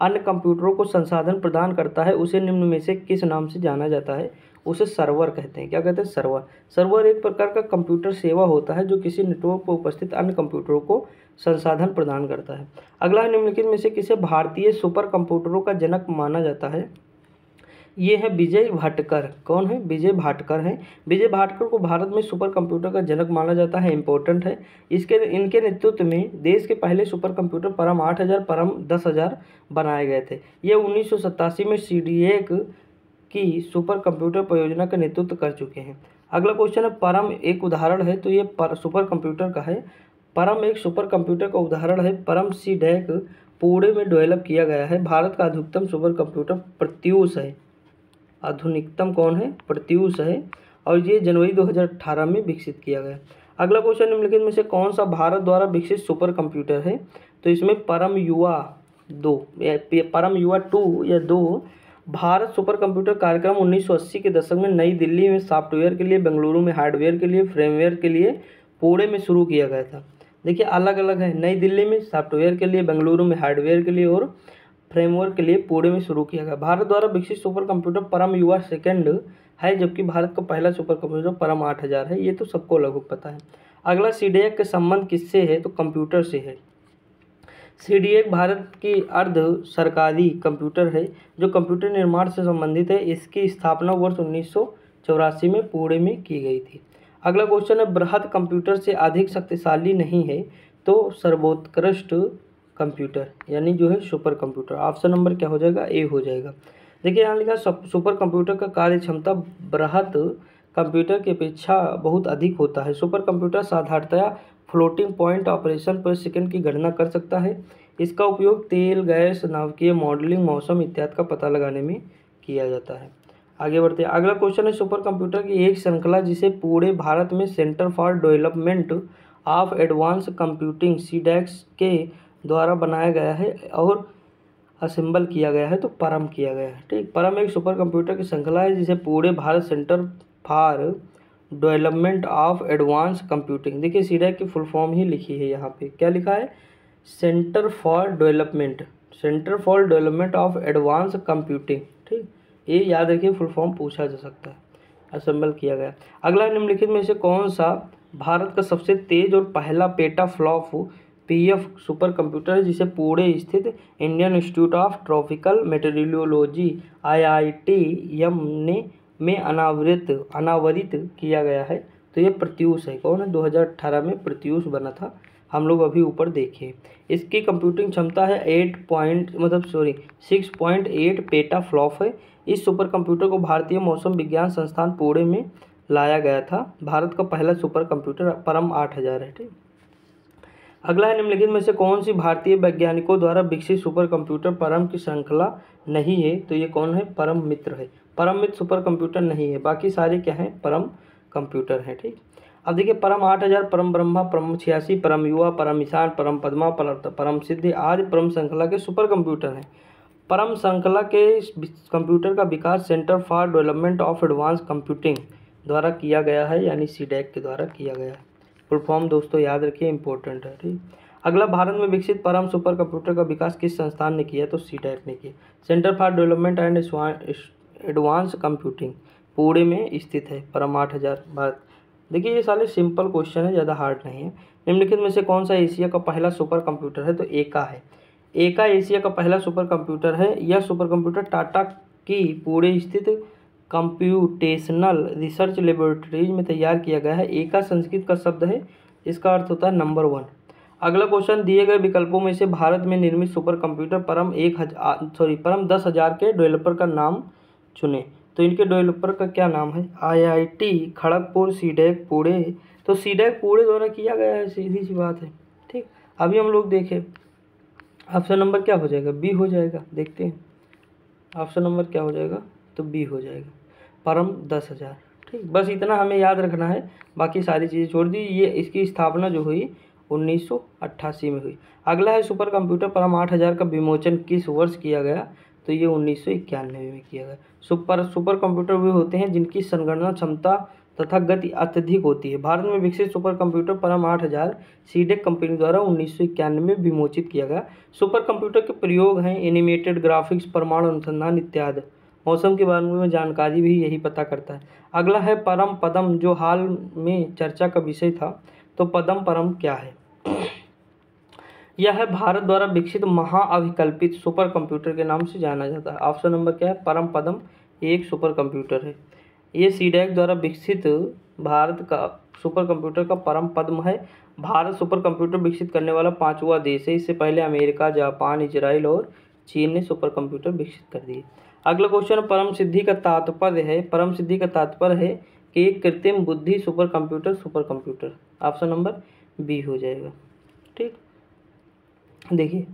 अन्य कंप्यूटरों को संसाधन प्रदान करता है उसे निम्न में से किस नाम से जाना जाता है। उसे सर्वर कहते हैं। क्या कहते हैं? सर्वर। सर्वर एक प्रकार का कंप्यूटर सेवा होता है जो किसी नेटवर्क पर उपस्थित अन्य कंप्यूटरों को संसाधन प्रदान करता है। अगला है निम्नलिखित में से किसे भारतीय सुपर कंप्यूटरों का जनक माना जाता है। ये है विजय भाटकर। कौन है? विजय भाटकर हैं। विजय भाटकर को भारत में सुपर कंप्यूटर का जनक माना जाता है। इम्पोर्टेंट है। इनके नेतृत्व में देश के पहले सुपर कंप्यूटर परम 8000 परम 10000 बनाए गए थे। ये 1987 में सीडीएक की सुपर कंप्यूटर परियोजना का नेतृत्व कर चुके हैं। अगला क्वेश्चन है परम एक उदाहरण है, तो ये सुपर कंप्यूटर का है। परम एक सुपर कंप्यूटर का उदाहरण है। परम सीडीएक पुणे में डेवलप किया गया है। भारत का अधिकतम सुपर कंप्यूटर प्रत्यूष है। आधुनिकतम कौन है? प्रत्यूष है। और ये जनवरी 2018 में विकसित किया गया। अगला क्वेश्चन निम्नलिखित में से कौन सा भारत द्वारा विकसित सुपर कंप्यूटर है। तो इसमें परम युवा 2 परम युवा 2 या 2 भारत सुपर कंप्यूटर कार्यक्रम 1980 के दशक में नई दिल्ली में सॉफ्टवेयर के लिए, बेंगलुरु में हार्डवेयर के लिए, फ्रेमवेयर के लिए, पुणे में शुरू किया गया था। देखिए अलग अलग है। नई दिल्ली में सॉफ्टवेयर के लिए, बेंगलुरु में हार्डवेयर के लिए और फ्रेमवर्क के लिए पुणे में शुरू किया गया। भारत द्वारा विकसित सुपर कंप्यूटर परम युवा सेकंड है, जबकि भारत का पहला सुपर कंप्यूटर परम 8000 है। ये तो सबको लगभग पता है। अगला सीडीएक का संबंध किससे है? तो कंप्यूटर से है। सीडीएक भारत की अर्ध सरकारी कंप्यूटर है जो कंप्यूटर निर्माण से संबंधित है। इसकी स्थापना वर्ष 1984 में पुणे में की गई थी। अगला क्वेश्चन है बृहद कंप्यूटर से अधिक शक्तिशाली नहीं है तो सर्वोत्कृष्ट कंप्यूटर यानी जो है सुपर कंप्यूटर। ऑप्शन नंबर क्या हो जाएगा? ए हो जाएगा। देखिए यहाँ लिखा सुपर कंप्यूटर का कार्य क्षमता बृहद कंप्यूटर की अपेक्षा बहुत अधिक होता है। सुपर कंप्यूटर साधारणतया फ्लोटिंग पॉइंट ऑपरेशन पर सेकंड की गणना कर सकता है। इसका उपयोग तेल, गैस, नाभिकीय मॉडलिंग, मौसम इत्यादि का पता लगाने में किया जाता है। आगे बढ़ते हैं। अगला क्वेश्चन है सुपर कंप्यूटर की एक श्रृंखला जिसे पूरे भारत में Centre for Development of Advance Computing CDACs के द्वारा बनाया गया है और असेंबल किया गया है, तो परम किया गया है। ठीक। परम एक सुपर कंप्यूटर की श्रृंखला है जिसे पूरे Bharat centre for Development of Advance computing, देखिए सीडैक की फुल फॉर्म ही लिखी है यहाँ पे। क्या लिखा है? Centre for Development of Advance computing. ठीक, ये याद रखिए, फुल फॉर्म पूछा जा सकता है। असेंबल किया गया। अगला निम्नलिखित में से कौन सा भारत का सबसे तेज और पहला पेटाफ्लॉप पीएफ सुपर कंप्यूटर है जिसे पुणे स्थित Indian institute of tropical meteorology IITM में अनावरित किया गया है। तो ये प्रत्यूष है। कौन है? 2018 में प्रत्यूष बना था। हम लोग अभी ऊपर देखें। इसकी कंप्यूटिंग क्षमता है 6.8 पेटाफ्लॉप है। इस सुपर कंप्यूटर को भारतीय मौसम विज्ञान संस्थान पुणे में लाया गया था। भारत का पहला सुपर कंप्यूटर परम 8000 है। ठीक। अगला है निम्नलिखित में से कौन सी भारतीय वैज्ञानिकों द्वारा विकसित सुपर कंप्यूटर परम की श्रृंखला नहीं है। तो ये कौन है? परम मित्र है। परम मित्र सुपर कंप्यूटर नहीं है, बाकी सारे क्या हैं? परम कंप्यूटर हैं। ठीक। अब देखिए परम 8000, परम ब्रह्मा, परम 86, परम युवा, परम ईशान, परम पद्मा, परम सिद्धि आदि परम श्रृंखला के सुपर कंप्यूटर हैं। परम श्रृंखला के कंप्यूटर का विकास Centre for Development of Advance Computing द्वारा किया गया है, यानी सीडैक के द्वारा किया गया है। फुल फॉर्म दोस्तों याद रखिए, इंपॉर्टेंट है। ठीक। अगला भारत में विकसित परम सुपर कंप्यूटर का विकास किस संस्थान ने किया? तो सीडैक ने किया। Centre for development and advance computing Pune में स्थित है। परम 8000 भारत। देखिए ये सारे सिंपल क्वेश्चन है, ज़्यादा हार्ड नहीं है। निम्नलिखित में से कौन सा एशिया का पहला सुपर कंप्यूटर है? तो एका है। एका एशिया का पहला सुपर कंप्यूटर है। यह सुपर कंप्यूटर टाटा की पुणे स्थित कंप्यूटेशनल रिसर्च लेबोरेटरीज में तैयार किया गया है। एका संस्कृत का शब्द है, इसका अर्थ होता है नंबर 1। अगला क्वेश्चन, दिए गए विकल्पों में से भारत में निर्मित सुपर कंप्यूटर परम 10,000 के डेवलपर का नाम चुनें। तो इनके डेवलपर का क्या नाम है? IIT Kharagpur, CDAC Pune. तो सीडैक पुणे द्वारा किया गया है, सीधी सी बात है। ठीक, अभी हम लोग देखें ऑप्शन नंबर क्या हो जाएगा? बी हो जाएगा। देखते हैं ऑप्शन नंबर क्या हो जाएगा, तो बी हो जाएगा, परम 10,000। ठीक, बस इतना हमें याद रखना है, बाकी सारी चीज़ें छोड़ दी। ये इसकी स्थापना जो हुई 1988 में हुई। अगला है सुपर कंप्यूटर परम 8000 का विमोचन किस वर्ष किया गया? तो ये 1991 में किया गया। सुपर कंप्यूटर वे होते हैं जिनकी संगणना क्षमता तथा गति अत्यधिक होती है। भारत में विकसित सुपर कंप्यूटर परम 8000 सीडेक कंपनी द्वारा 1991 में विमोचित किया गया। सुपर कंप्यूटर के प्रयोग हैं एनिमेटेड ग्राफिक्स, परमाणु अनुसंधान इत्यादि। मौसम के बारे में जानकारी भी यही पता करता है। अगला है परम पदम, जो हाल में चर्चा का विषय था। तो पदम परम क्या है? यह है भारत द्वारा विकसित महाअभिकल्पित सुपर कंप्यूटर के नाम से जाना जाता है। ऑप्शन नंबर क्या है? परम पदम एक सुपर कंप्यूटर है। ये सीडैक द्वारा विकसित भारत का सुपर कंप्यूटर का परम पद्म है। भारत सुपर कंप्यूटर विकसित करने वाला 5वां देश है। इससे पहले अमेरिका, जापान, इजराइल और चीन ने सुपर कंप्यूटर विकसित कर दिए। अगला क्वेश्चन, परम सिद्धि का तात्पर्य है। परम सिद्धि का तात्पर्य है कि एक कृत्रिम बुद्धि super computer. Option number B हो जाएगा। ठीक, देखिए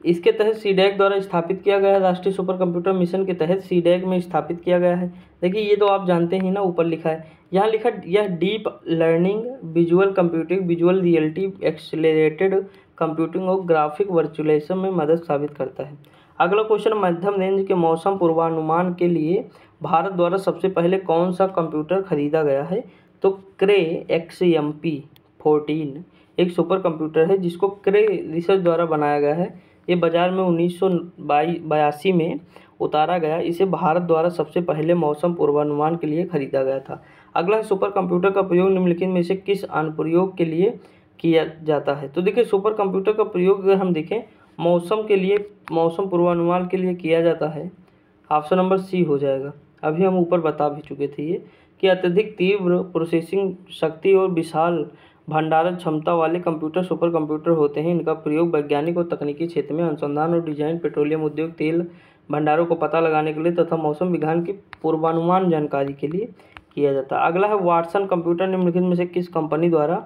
इसके तहत सीडैक द्वारा स्थापित किया गया है। राष्ट्रीय सुपर कंप्यूटर मिशन के तहत सीडैक में स्थापित किया गया है। देखिए ये तो आप जानते ही ना, ऊपर लिखा है, यहाँ लिखा यह deep learning, visual computing, visual reality, accelerated computing और ग्राफिक वर्चुअलाइजेशन में मदद साबित करता है। अगला क्वेश्चन, मध्यम रेंज के मौसम पूर्वानुमान के लिए भारत द्वारा सबसे पहले कौन सा कंप्यूटर खरीदा गया है? तो क्रे XMP-14 एक सुपर कंप्यूटर है जिसको क्रे रिसर्च द्वारा बनाया गया है। ये बाजार में 1982 में उतारा गया। इसे भारत द्वारा सबसे पहले मौसम पूर्वानुमान के लिए खरीदा गया था। अगला है सुपर कंप्यूटर का प्रयोग निम्नलिखित में से किस अनुप्रयोग के लिए किया जाता है? तो देखिए सुपर कंप्यूटर का प्रयोग अगर हम देखें मौसम के लिए, मौसम पूर्वानुमान के लिए किया जाता है। ऑप्शन नंबर सी हो जाएगा। अभी हम ऊपर बता भी चुके थे ये कि अत्यधिक तीव्र प्रोसेसिंग शक्ति और विशाल भंडारण क्षमता वाले कंप्यूटर सुपर कंप्यूटर होते हैं। इनका प्रयोग वैज्ञानिक और तकनीकी क्षेत्र में अनुसंधान और डिजाइन, पेट्रोलियम उद्योग, तेल भंडारों को पता लगाने के लिए तथा मौसम विज्ञान की पूर्वानुमान जानकारी के लिए किया जाता है। अगला है वाटसन कंप्यूटर निम्नलिखित में से किस कंपनी द्वारा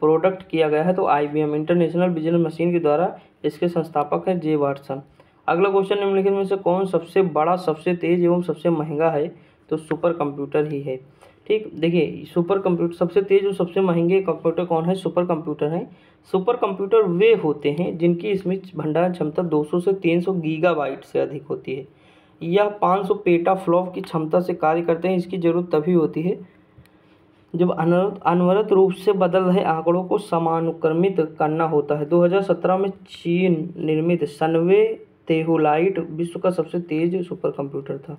प्रोडक्ट किया गया है? तो IBM इंटरनेशनल बिजनेस मशीन के द्वारा इसके संस्थापक है जे वाटसन। अगला क्वेश्चन, निम्नलिखित में से कौन सबसे बड़ा, सबसे तेज एवं सबसे महंगा है? तो सुपर कंप्यूटर ही है। ठीक, देखिए सुपर कंप्यूटर सबसे तेज और सबसे महंगे कंप्यूटर कौन है? सुपर कंप्यूटर हैं। सुपर कंप्यूटर वे होते हैं जिनकी इसमें भंडारण क्षमता 200 से 300 गीगाबाइट से अधिक होती है। यह 500 पेटाफ्लॉप की क्षमता से कार्य करते हैं। इसकी जरूरत तभी होती है जब अनवरत रूप से बदल रहे आंकड़ों को समानुक्रमित करना होता है। 2017 में चीन निर्मित सनवे तेहुलाइट विश्व का सबसे तेज सुपर कंप्यूटर था।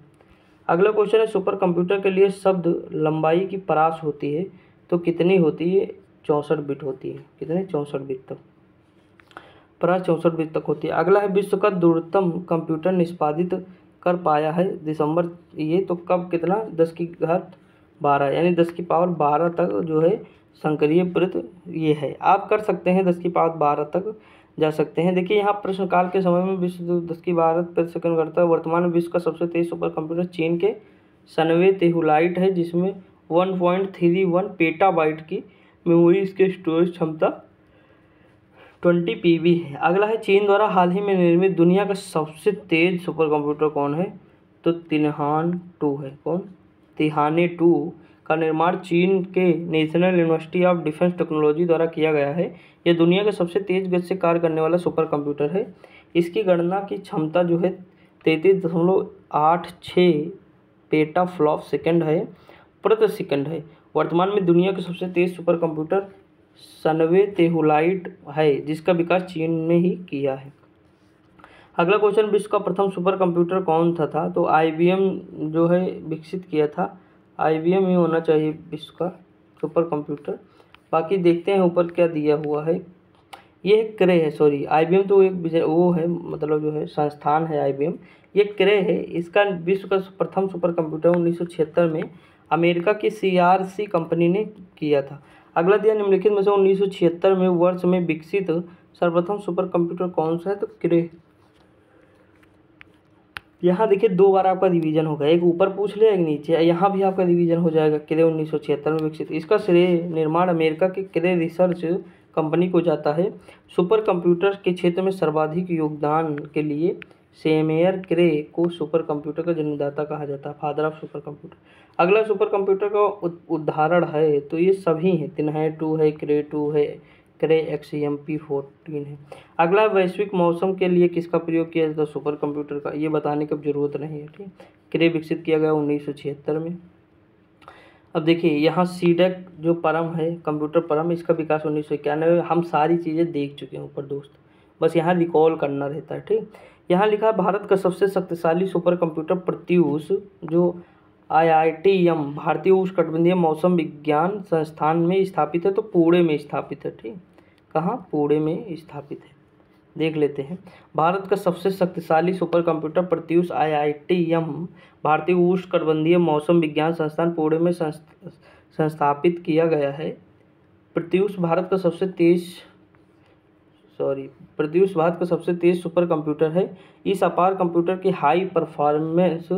अगला क्वेश्चन है, सुपर कंप्यूटर के लिए शब्द लंबाई की परास होती है तो कितनी होती है? 64 बिट होती है। कितने? 64 बिट तक परास 64 बिट तक होती है। अगला है, विश्व का दूरतम कंप्यूटर निष्पादित कर पाया है दिसंबर, ये तो कब कितना? 10 की घात 12 यानी 10 की पावर 12 तक जो है संक्रिय वृत्त ये है। आप कर सकते हैं 10 की पावर 12 तक जा सकते हैं। देखिए यहाँ प्रश्नकाल के समय में विश्व 10 की 12 प्रति सेकंड करता है। वर्तमान में विश्व का सबसे तेज सुपर कंप्यूटर चीन के सनवे तेहुलाइट है जिसमें 1.31 पेटाबाइट की मेमोरी, इसके स्टोरेज क्षमता 20 PB है। अगला है, चीन द्वारा हाल ही में निर्मित दुनिया का सबसे तेज सुपर कंप्यूटर कौन है? तो तिहान 2 है। कौन? तिहाने 2 का निर्माण चीन के national university of defence technology द्वारा किया गया है। यह दुनिया का सबसे तेज गति से कार्य करने वाला सुपर कंप्यूटर है। इसकी गणना की क्षमता जो है 33.86 पेटाफ्लॉप सेकंड है प्रति सेकंड है। वर्तमान में दुनिया का सबसे तेज सुपर कंप्यूटर सनवे तेहुलाइट है जिसका विकास चीन ने ही किया है। अगला क्वेश्चन, विश्व का प्रथम सुपर कंप्यूटर कौन सा था? तो IBM जो है विकसित किया था। IBM ही होना चाहिए विश्व का सुपर कंप्यूटर। बाकी देखते हैं ऊपर क्या दिया हुआ है। ये क्रे है, सॉरी IBM तो एक वो है, मतलब जो है संस्थान है IBM, ये क्रे है। इसका विश्व का प्रथम सुपर कंप्यूटर 1976 में अमेरिका की CRC कंपनी ने किया था। अगला दिया, निम्नलिखित में से 1976 में वर्ष में विकसित सर्वप्रथम सुपर कंप्यूटर कौन सा है? तो क्रे। यहाँ देखिए 2 बार आपका रिवीजन होगा, एक ऊपर पूछ लिया एक नीचे, यहाँ भी आपका रिवीजन हो जाएगा। क्रे 1976 में विकसित, इसका श्रेय निर्माण अमेरिका के क्रे रिसर्च कंपनी को जाता है। सुपर कंप्यूटर के क्षेत्र में सर्वाधिक योगदान के लिए सेमेयर क्रे को सुपर कंप्यूटर का जन्मदाता कहा जाता है, फादर ऑफ सुपर कंप्यूटर। अगला सुपर कंप्यूटर का उदाहरण है तो ये सभी हैं, तिनहै 2 है, क्रे 2 है, क्रे XMP14 है। अगला वैश्विक मौसम के लिए किसका प्रयोग किया जाता है, सुपर कंप्यूटर का, ये बताने की जरूरत नहीं है, ठीक। क्रे विकसित किया गया 1976 में। अब देखिए यहाँ सीडेक जो परम है, कंप्यूटर परम, इसका विकास 1991। हम सारी चीज़ें देख चुके हैं ऊपर दोस्त, बस यहाँ रिकॉल करना रहता है, ठीक। यहाँ लिखा है भारत का सबसे शक्तिशाली सुपर कंप्यूटर प्रत्यूष जो IITM भारतीय उष्णकटिबंधीय मौसम विज्ञान संस्थान में स्थापित है, तो पुणे में स्थापित है, ठीक। कहाँ, पुणे में स्थापित है, देख लेते हैं। भारत का सबसे शक्तिशाली सुपर कंप्यूटर प्रत्यूष IITM भारतीय उष्णकटिबंधीय मौसम विज्ञान संस्थान पुणे में संस्थापित किया गया है। प्रत्यूष भारत का सबसे तेज सुपर कंप्यूटर है। इस अपार कंप्यूटर की हाई परफॉर्मेंस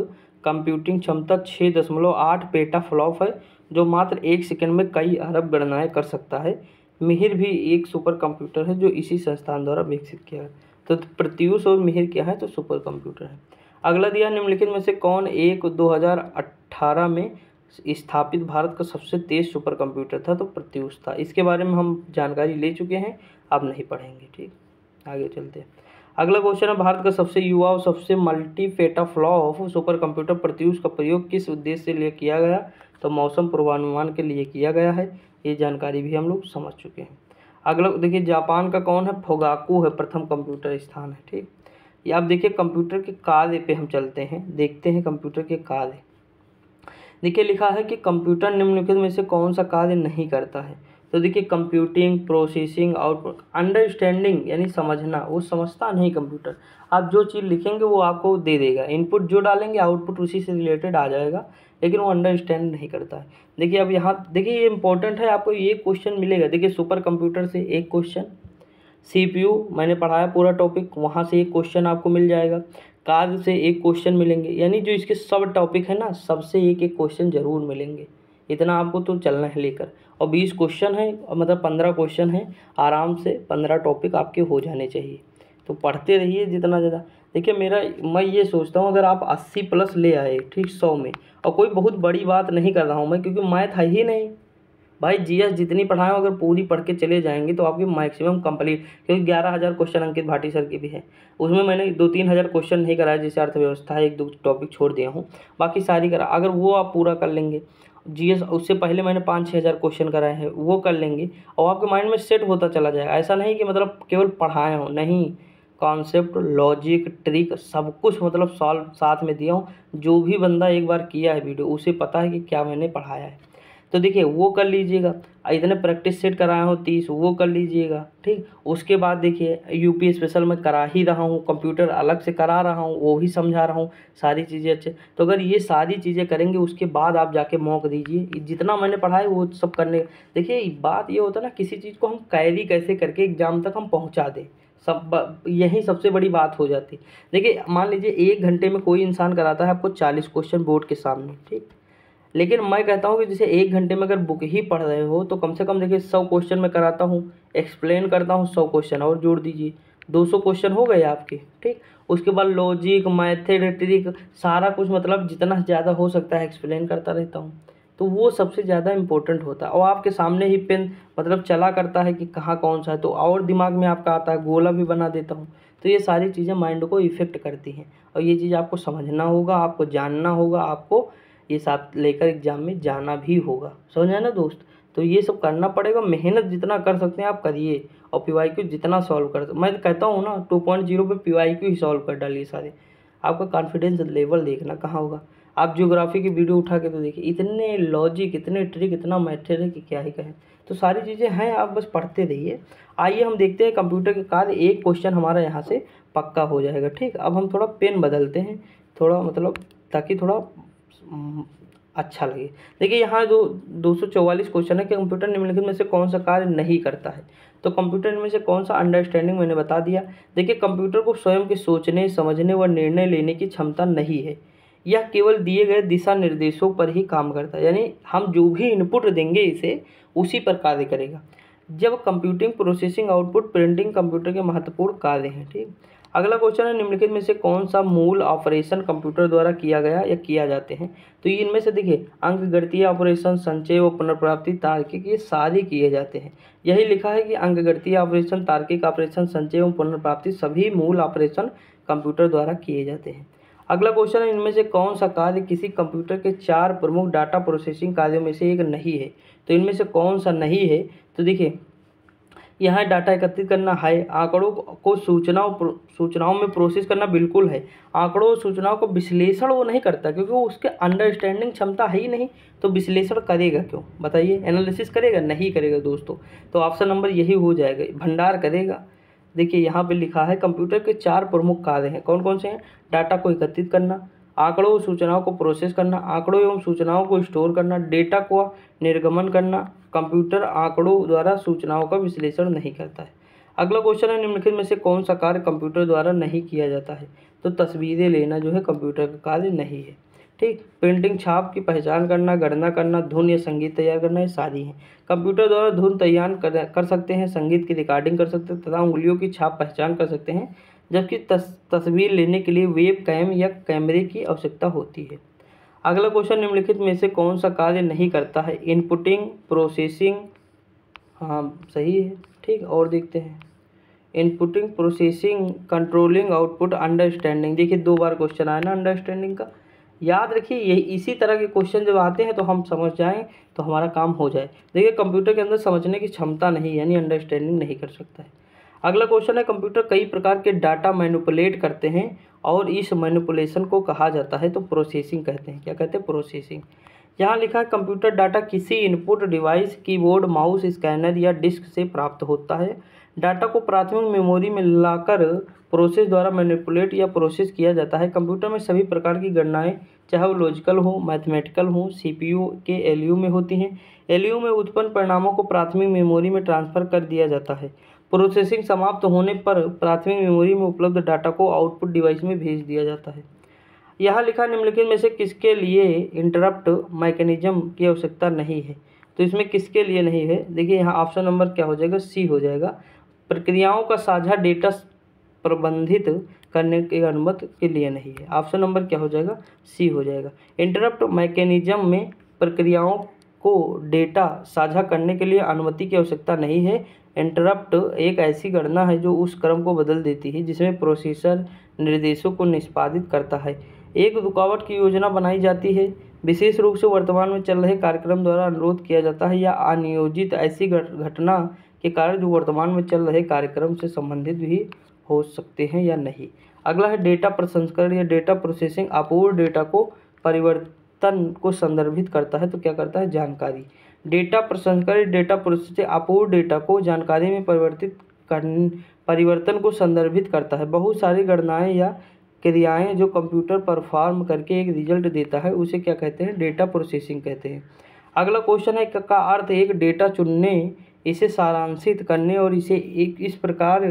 कंप्यूटिंग क्षमता 6.8 पेटाफ्लॉप है, जो मात्र 1 सेकंड में कई अरब गणनाएं कर सकता है। मिहिर भी एक सुपर कंप्यूटर है जो इसी संस्थान द्वारा विकसित किया है। तो प्रत्यूष और मिहिर क्या है, तो सुपर कंप्यूटर है। अगला दिया, निम्नलिखित में से कौन एक 2018 में स्थापित भारत का सबसे तेज सुपर कंप्यूटर था, तो प्रत्यूष था। इसके बारे में हम जानकारी ले चुके हैं, अब नहीं पढ़ेंगे, ठीक। आगे चलते हैं। अगला क्वेश्चन है, भारत का सबसे युवा और सबसे multi petaflop super computer Pratyush का प्रयोग किस उद्देश्य से लिए किया गया, तो मौसम पूर्वानुमान के लिए किया गया है। ये जानकारी भी हम लोग समझ चुके हैं। अगला देखिए, जापान का कौन है, फोगाकू है, प्रथम कंप्यूटर स्थान है, ठीक। ये आप देखिए कंप्यूटर के कार्य पे हम चलते हैं, देखते हैं कंप्यूटर के कार्य। देखिए लिखा है कि कंप्यूटर निम्नलिखित में से कौन सा कार्य नहीं करता है, तो देखिए कंप्यूटिंग, प्रोसेसिंग, आउटपुट, अंडरस्टैंडिंग यानी समझना, वो समझता नहीं कंप्यूटर। आप जो चीज़ लिखेंगे वो आपको दे देगा, इनपुट जो डालेंगे आउटपुट उसी से रिलेटेड आ जाएगा, लेकिन वो अंडरस्टैंड नहीं करता है। देखिए अब यहाँ देखिए ये इंपॉर्टेंट है, आपको ये क्वेश्चन मिलेगा। देखिए सुपर कंप्यूटर से एक क्वेश्चन, CPU मैंने पढ़ाया पूरा टॉपिक, वहाँ से एक क्वेश्चन आपको मिल जाएगा, कार्य से एक क्वेश्चन मिलेंगे, यानी जो इसके सब टॉपिक है ना, सबसे एक एक क्वेश्चन जरूर मिलेंगे। इतना आपको तो चलना है लेकर, और 20 क्वेश्चन है, मतलब 15 क्वेश्चन है, आराम से 15 टॉपिक आपके हो जाने चाहिए। तो पढ़ते रहिए जितना ज़्यादा। देखिए मैं ये सोचता हूँ अगर आप 80+ ले आए, ठीक, 100 में, और कोई बहुत बड़ी बात नहीं कर रहा हूँ मैं, क्योंकि मैथ है ही नहीं भाई। GS जितनी पढ़ाएं अगर पूरी पढ़ के चले जाएंगे तो आपकी मैक्सिमम कंप्लीट, क्योंकि 11,000 क्वेश्चन अंकित भाटी सर के भी है, उसमें मैंने 2-3 हज़ार क्वेश्चन नहीं कराया, जैसे अर्थव्यवस्था है, 1-2 टॉपिक छोड़ दिया हूँ, बाकी सारी करा। अगर वो आप पूरा कर लेंगे, GS उससे पहले मैंने 5-6 हज़ार क्वेश्चन कराए हैं, वो कर लेंगे, और आपके माइंड में सेट होता चला जाएगा। ऐसा नहीं कि मतलब केवल पढ़ाए हो, नहीं, कॉन्सेप्ट, लॉजिक, ट्रिक सब कुछ मतलब सॉल्व साथ में दिया हूँ। जो भी बंदा एक बार किया है वीडियो, उसे पता है कि क्या मैंने पढ़ाया है। तो देखिए वो कर लीजिएगा, इतने प्रैक्टिस सेट कराया हूँ 30, वो कर लीजिएगा, ठीक। उसके बाद देखिए UP स्पेशल मैं करा ही रहा हूँ, कंप्यूटर अलग से करा रहा हूँ, वो भी समझा रहा हूँ, सारी चीज़ें अच्छे। तो अगर ये सारी चीज़ें करेंगे उसके बाद आप जाके मॉक दीजिए, जितना मैंने पढ़ा है वो सब करने। देखिए बात ये होता है ना, किसी चीज़ को हम कैरी कैसे करके एग्जाम तक हम पहुँचा दें, सब यही सबसे बड़ी बात हो जाती है। देखिए मान लीजिए 1 घंटे में कोई इंसान कराता है आपको 40 क्वेश्चन बोर्ड के सामने, ठीक। लेकिन मैं कहता हूँ कि जैसे 1 घंटे में अगर बुक ही पढ़ रहे हो तो कम से कम देखिए 100 क्वेश्चन मैं कराता हूँ, एक्सप्लेन करता हूँ, 100 क्वेश्चन और जोड़ दीजिए, 200 क्वेश्चन हो गए आपके, ठीक। उसके बाद लॉजिक, मैथड, ट्रिक, सारा कुछ मतलब जितना ज़्यादा हो सकता है एक्सप्लेन करता रहता हूँ, तो वो सबसे ज़्यादा इम्पोर्टेंट होता है। और आपके सामने ही पेन मतलब चला करता है कि कहाँ कौन सा है, तो और दिमाग में आपका आता है, गोला भी बना देता हूँ। तो ये सारी चीज़ें माइंड को इफ़ेक्ट करती हैं, और ये चीज़ आपको समझना होगा, आपको जानना होगा, आपको ये साथ लेकर एग्जाम में जाना भी होगा, समझे ना दोस्त। तो ये सब करना पड़ेगा, मेहनत जितना कर सकते हैं आप करिए, और PYQ जितना सॉल्व कर, मैं कहता हूँ ना 2.0 पे PYQ ही सॉल्व कर डालिए सारे। आपका कॉन्फिडेंस लेवल देखना कहाँ होगा। आप ज्योग्राफी की वीडियो उठा के तो देखिए, इतने लॉजिक, इतने ट्रिक, इतना मैथड है कि क्या ही कहें। तो सारी चीज़ें हैं, आप बस पढ़ते रहिए। आइए हम देखते हैं कंप्यूटर के कार्य, एक क्वेश्चन हमारा यहाँ से पक्का हो जाएगा, ठीक। अब हम थोड़ा पेन बदलते हैं, थोड़ा मतलब ताकि थोड़ा अच्छा लगे। देखिए यहाँ जो 244 क्वेश्चन है कि कंप्यूटर निम्नलिखित में से कौन सा कार्य नहीं करता है, तो कंप्यूटर इनमें से कौन सा अंडरस्टैंडिंग मैंने बता दिया। देखिए कंप्यूटर को स्वयं के सोचने, समझने व निर्णय लेने की क्षमता नहीं है। यह केवल दिए गए दिशा निर्देशों पर ही काम करता है, यानी हम जो भी इनपुट देंगे इसे उसी पर कार्य करेगा। जब computing, processing, output, printing computer के महत्वपूर्ण कार्य हैं। ठीक, अगला क्वेश्चन है निम्नलिखित में से कौन सा मूल ऑपरेशन कंप्यूटर द्वारा किया गया या किया जाते हैं। तो ये इनमें से देखिए अंकगणितीय ऑपरेशन, संचय व पुनर्प्राप्ति, तार्किक, ये सारे किए जाते हैं। यही लिखा है कि अंकगणितीय ऑपरेशन, तार्किक ऑपरेशन, संचय एवं पुनर्प्राप्ति सभी मूल ऑपरेशन कंप्यूटर द्वारा किए जाते हैं। अगला क्वेश्चन है इनमें से कौन सा कार्य किसी कंप्यूटर के 4 प्रमुख डाटा प्रोसेसिंग कार्यों में से एक नहीं है। तो इनमें से कौन सा नहीं है। तो देखिए यहाँ डाटा एकत्रित करना है, आंकड़ों को सूचनाओं में प्रोसेस करना बिल्कुल है। आंकड़ों और सूचनाओं को विश्लेषण वो नहीं करता क्योंकि वो उसके अंडरस्टैंडिंग क्षमता है ही नहीं, तो विश्लेषण करेगा क्यों बताइए, एनालिसिस करेगा नहीं करेगा दोस्तों। तो ऑप्शन नंबर यही हो जाएगा, भंडार करेगा। देखिए यहाँ पे लिखा है कंप्यूटर के 4 प्रमुख कार्य हैं, कौन कौन से हैं। डाटा को एकत्रित करना, आंकड़ों और सूचनाओं को प्रोसेस करना, आंकड़ों एवं सूचनाओं को स्टोर करना, डेटा को निर्गमन करना। कंप्यूटर आंकड़ों द्वारा सूचनाओं का विश्लेषण नहीं करता है। अगला क्वेश्चन है निम्नलिखित में से कौन सा कार्य कंप्यूटर द्वारा नहीं किया जाता है। तो तस्वीरें लेना जो है कंप्यूटर का कार्य नहीं है। ठीक, प्रिंटिंग, छाप की पहचान करना, गणना करना, धुन या संगीत तैयार करना, ये सारी हैं। कंप्यूटर द्वारा धुन तैयार कर सकते हैं, संगीत की रिकॉर्डिंग कर सकते हैं तथा उंगलियों की छाप पहचान कर सकते हैं, जबकि तस्वीर लेने के लिए वेब कैम या कैमरे की आवश्यकता होती है। अगला क्वेश्चन निम्नलिखित में से कौन सा कार्य नहीं करता है। इनपुटिंग, प्रोसेसिंग, हाँ सही है। ठीक, और देखते हैं inputting, processing, controlling, output, understanding. देखिए 2 बार क्वेश्चन आया ना अंडरस्टैंडिंग का, याद रखिए यही इसी तरह के क्वेश्चन जब आते हैं तो हम समझ जाएं तो हमारा काम हो जाए। देखिए कंप्यूटर के अंदर समझने की क्षमता नहीं यानी अंडरस्टैंडिंग नहीं कर सकता है। अगला क्वेश्चन है कंप्यूटर कई प्रकार के डाटा मैनिपुलेट करते हैं और इस मैनिपुलेशन को कहा जाता है तो प्रोसेसिंग कहते हैं। क्या कहते हैं, प्रोसेसिंग। यहाँ लिखा है कंप्यूटर डाटा किसी input device, keyboard, mouse, scanner या डिस्क से प्राप्त होता है। डाटा को प्राथमिक मेमोरी में लाकर प्रोसेस द्वारा मैनिपुलेट या प्रोसेस किया जाता है। कंप्यूटर में सभी प्रकार की गणनाएं चाहे वो लॉजिकल हो, मैथमेटिकल हो, सीपीयू के एलयू में होती हैं। एलयू में उत्पन्न परिणामों को प्राथमिक मेमोरी में ट्रांसफ़र कर दिया जाता है। प्रोसेसिंग समाप्त होने पर प्राथमिक मेमोरी में उपलब्ध डाटा को आउटपुट डिवाइस में भेज दिया जाता है। यहाँ लिखा निम्नलिखित में से किसके लिए इंटरप्ट मैकेनिज्म की आवश्यकता नहीं है। तो इसमें किसके लिए नहीं है। देखिए यहाँ ऑप्शन नंबर क्या हो जाएगा, सी हो जाएगा। प्रक्रियाओं का साझा डेटा प्रबंधित करने की अनुमति के लिए नहीं है। ऑप्शन नंबर क्या हो जाएगा, सी हो जाएगा। इंटरप्ट मैकेनिज्म में प्रक्रियाओं को डेटा साझा करने के लिए अनुमति की आवश्यकता नहीं है। इंटरप्ट एक ऐसी गणना है जो उस क्रम को बदल देती है जिसमें प्रोसेसर निर्देशों को निष्पादित करता है। एक रुकावट की योजना बनाई जाती है, विशेष रूप से वर्तमान में चल रहे कार्यक्रम द्वारा अनुरोध किया जाता है, या अनियोजित ऐसी घटना के कारण जो वर्तमान में चल रहे कार्यक्रम से संबंधित भी हो सकते हैं या नहीं। अगला है डेटा प्रसंस्करण या डेटा प्रोसेसिंग। अपूर्ण डेटा को परिवर्तन को संदर्भित करता है तो क्या करता है, जानकारी। डेटा प्रसंस्करण, डेटा प्रोसेसिंग अपूर्ण डेटा को जानकारी में परिवर्तन को संदर्भित करता है। बहुत सारी गणनाएं या क्रियाएं जो कंप्यूटर परफॉर्म करके एक रिजल्ट देता है उसे क्या कहते हैं, डेटा प्रोसेसिंग कहते हैं। अगला क्वेश्चन है का अर्थ एक डेटा चुनने, इसे सारांशित करने और इसे एक इस प्रकार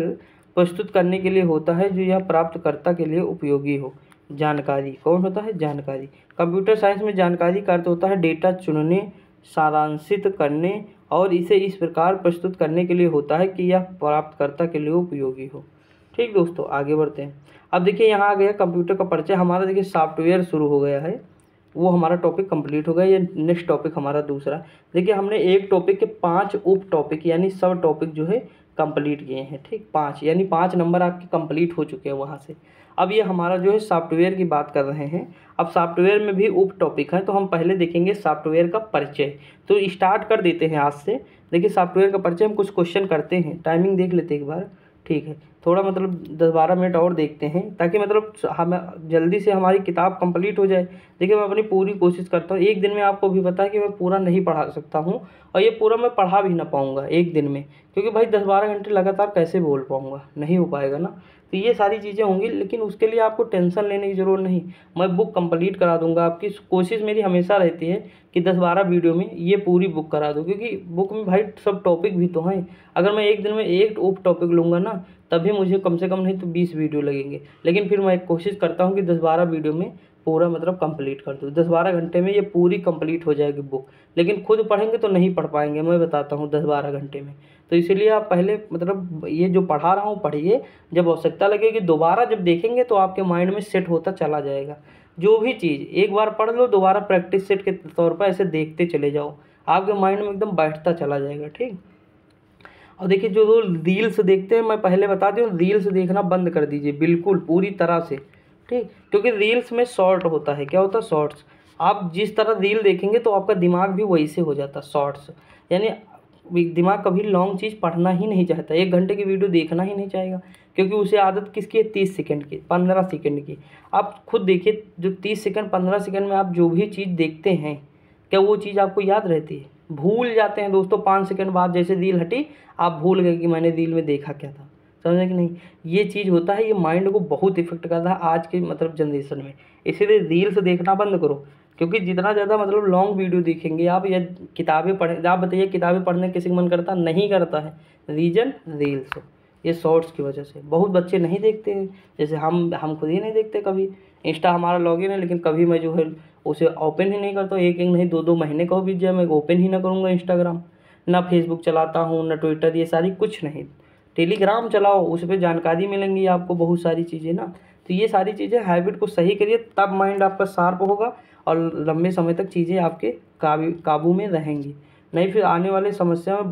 प्रस्तुत करने के लिए होता है जो यह प्राप्तकर्ता के लिए उपयोगी हो। जानकारी कौन होता है, जानकारी। कंप्यूटर साइंस में जानकारी का अर्थ होता है डेटा चुनने, सारांशित करने और इसे इस प्रकार प्रस्तुत करने के लिए होता है कि यह प्राप्तकर्ता के लिए उपयोगी हो। ठीक दोस्तों, आगे बढ़ते हैं। अब देखिए यहाँ आ गया कंप्यूटर का परिचय। हमारा देखिए सॉफ्टवेयर शुरू हो गया है, वो हमारा टॉपिक कंप्लीट हो गया। ये नेक्स्ट टॉपिक हमारा दूसरा। देखिए हमने एक टॉपिक के 5 उप टॉपिक यानी सब टॉपिक जो है कंप्लीट किए हैं। ठीक, 5 यानी 5 नंबर आपके कंप्लीट हो चुके हैं वहाँ से। अब ये हमारा जो है सॉफ्टवेयर की बात कर रहे हैं। अब सॉफ्टवेयर में भी उप टॉपिक है तो हम पहले देखेंगे सॉफ्टवेयर का परिचय। तो स्टार्ट कर देते हैं आज से। देखिए सॉफ्टवेयर का परिचय हम कुछ क्वेश्चन करते हैं, टाइमिंग देख लेते हैं एक बार। ठीक है, थोड़ा मतलब 10-12 मिनट और देखते हैं, ताकि मतलब हम जल्दी से हमारी किताब कंप्लीट हो जाए। देखिए मैं अपनी पूरी कोशिश करता हूँ, एक दिन में आपको भी पता है कि मैं पूरा नहीं पढ़ा सकता हूँ, और ये पूरा मैं पढ़ा भी ना पाऊँगा एक दिन में, क्योंकि भाई 10-12 घंटे लगातार कैसे बोल पाऊँगा, नहीं हो पाएगा ना। तो ये सारी चीज़ें होंगी, लेकिन उसके लिए आपको टेंशन लेने की ज़रूरत नहीं, मैं बुक कंप्लीट करा दूंगा आपकी। कोशिश मेरी हमेशा रहती है कि 10-12 वीडियो में ये पूरी बुक करा दूँ, क्योंकि बुक में भाई सब टॉपिक भी तो हैं। अगर मैं एक दिन में एक टॉपिक लूँगा ना, तभी मुझे कम से कम नहीं तो 20 वीडियो लगेंगे, लेकिन फिर मैं कोशिश करता हूँ कि 10-12 वीडियो में पूरा मतलब कंप्लीट कर दूँ। 10-12 घंटे में ये पूरी कंप्लीट हो जाएगी बुक, लेकिन खुद पढ़ेंगे तो नहीं पढ़ पाएंगे, मैं बताता हूँ 10-12 घंटे में। तो इसीलिए आप पहले मतलब ये जो पढ़ा रहा हूँ पढ़िए, जब आवश्यकता लगेगी दोबारा जब देखेंगे तो आपके माइंड में सेट होता चला जाएगा। जो भी चीज़ एक बार पढ़ लो, दोबारा प्रैक्टिस सेट के तौर पर ऐसे देखते चले जाओ, आपके माइंड में एकदम बैठता चला जाएगा, ठीक। और देखिए जो लोग रील्स देखते हैं, मैं पहले बता दूँ, रील्स देखना बंद कर दीजिए बिल्कुल पूरी तरह से, ठीक। क्योंकि रील्स में शॉर्ट होता है, क्या होता है शॉर्ट्स। आप जिस तरह रील देखेंगे तो आपका दिमाग भी वही से हो जाता है शॉर्ट्स, यानी दिमाग कभी लॉन्ग चीज़ पढ़ना ही नहीं चाहता, 1 घंटे की वीडियो देखना ही नहीं चाहेगा, क्योंकि उसे आदत किसकी है, 30 सेकंड की, 15 सेकंड की। आप खुद देखिए, जो 30 सेकंड 15 सेकंड में आप जो भी चीज़ देखते हैं, क्या वो चीज़ आपको याद रहती है? भूल जाते हैं दोस्तों, 5 सेकंड बाद जैसे रील हटी आप भूल गए कि मैंने रील में देखा क्या था, समझे कि नहीं। ये चीज़ होता है, ये माइंड को बहुत इफेक्ट करता है आज के मतलब जनरेशन में। इसीलिए रील्स देखना बंद करो, क्योंकि जितना ज़्यादा मतलब लॉन्ग वीडियो देखेंगे आप, या किताबें पढ़ें, आप बताइए किताबें पढ़ने किसी का मन करता नहीं करता है, रीजन रील्स, ये शॉर्ट्स की वजह से। बहुत बच्चे नहीं देखते हैं, जैसे हम खुद ही नहीं देखते कभी। इंस्टा हमारा लॉगिन है, लेकिन कभी मैं जो है उसे ओपन ही नहीं करता हूँ। एक नहीं 2-2 महीने का बीत जाए मैं ओपन ही ना करूँगा इंस्टाग्राम। ना फेसबुक चलाता हूँ, ना ट्विटर, ये सारी कुछ नहीं। टेलीग्राम चलाओ, उस पर जानकारी मिलेंगी आपको बहुत सारी चीज़ें ना। तो ये सारी चीज़ें हैबिट को सही करिए, तब माइंड आपका शार्प होगा और लंबे समय तक चीज़ें आपके काबू में रहेंगी। नहीं फिर आने वाले समस्या में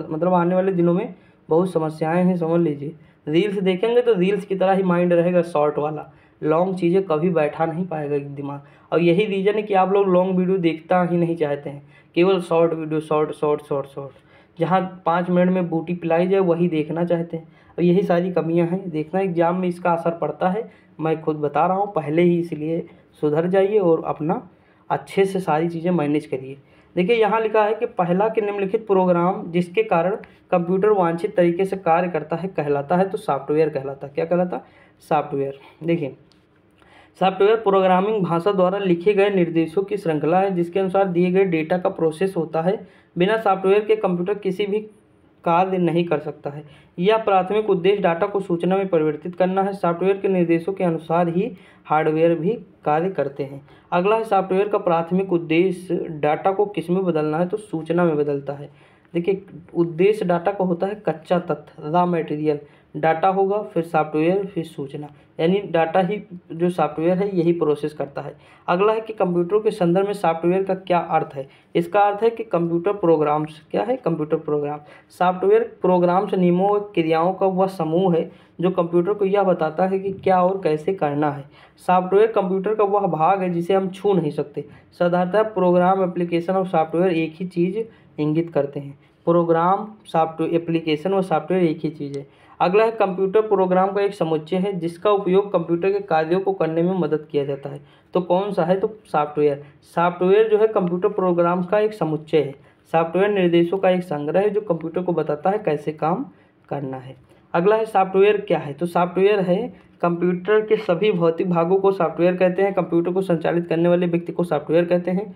मतलब आने वाले दिनों में बहुत समस्याएं हैं, समझ लीजिए। रील्स देखेंगे तो रील्स की तरह ही माइंड रहेगा शॉर्ट वाला, लॉन्ग चीज़ें कभी बैठा नहीं पाएगा दिमाग। और यही रीज़न है कि आप लोग लॉन्ग वीडियो देखता ही नहीं चाहते हैं, केवल शॉर्ट वीडियो, शॉर्ट जहाँ 5 मिनट में बूटी पिलाई जाए वही देखना चाहते हैं। और यही सारी कमियां हैं, देखना एग्जाम में इसका असर पड़ता है, मैं खुद बता रहा हूँ पहले ही, इसलिए सुधर जाइए और अपना अच्छे से सारी चीज़ें मैनेज करिए। देखिए यहाँ लिखा है कि पहला के निम्नलिखित प्रोग्राम जिसके कारण कंप्यूटर वांछित तरीके से कार्य करता है कहलाता है, तो सॉफ्टवेयर कहलाता है। क्या कहलाता? सॉफ्टवेयर। देखिए सॉफ्टवेयर प्रोग्रामिंग भाषा द्वारा लिखे गए निर्देशों की श्रृंखला है जिसके अनुसार दिए गए डेटा का प्रोसेस होता है। बिना सॉफ्टवेयर के कंप्यूटर किसी भी कार्य नहीं कर सकता है। यह प्राथमिक उद्देश्य डाटा को सूचना में परिवर्तित करना है। सॉफ्टवेयर के निर्देशों के अनुसार ही हार्डवेयर भी कार्य करते हैं। अगला है सॉफ्टवेयर का प्राथमिक उद्देश्य डाटा को किस में बदलना है, तो सूचना में बदलता है। देखिए उद्देश्य डाटा का होता है कच्चा तत्व, रॉ मटेरियल। डाटा होगा, फिर सॉफ्टवेयर, फिर सूचना, यानी डाटा ही जो सॉफ्टवेयर है यही प्रोसेस करता है। अगला है कि कंप्यूटर के संदर्भ में सॉफ्टवेयर का क्या अर्थ है। इसका अर्थ है कि कंप्यूटर प्रोग्राम्स, क्या है कंप्यूटर प्रोग्राम, सॉफ्टवेयर प्रोग्राम्स नियमों और क्रियाओं का वह समूह है जो कंप्यूटर को यह बताता है कि क्या और कैसे करना है। सॉफ्टवेयर कंप्यूटर का वह भाग है जिसे हम छू नहीं सकते। साधारणतः प्रोग्राम, एप्लीकेशन और सॉफ्टवेयर एक ही चीज़ इंगित करते हैं। प्रोग्राम, सॉफ्टवेयर, एप्लीकेशन और सॉफ्टवेयर एक ही चीज़ है। अगला है कंप्यूटर प्रोग्राम का एक समुच्चय है जिसका उपयोग कंप्यूटर के कार्यों को करने में मदद किया जाता है। तो कौन सा है, तो सॉफ्टवेयर। सॉफ्टवेयर जो है कंप्यूटर प्रोग्राम का एक समुच्चय है। सॉफ्टवेयर निर्देशों का एक संग्रह है जो कंप्यूटर को बताता है कैसे काम करना है। अगला है सॉफ्टवेयर क्या है, तो सॉफ्टवेयर है कंप्यूटर के सभी भौतिक भागों को सॉफ्टवेयर कहते हैं। कंप्यूटर को संचालित करने वाले व्यक्ति को सॉफ्टवेयर कहते हैं।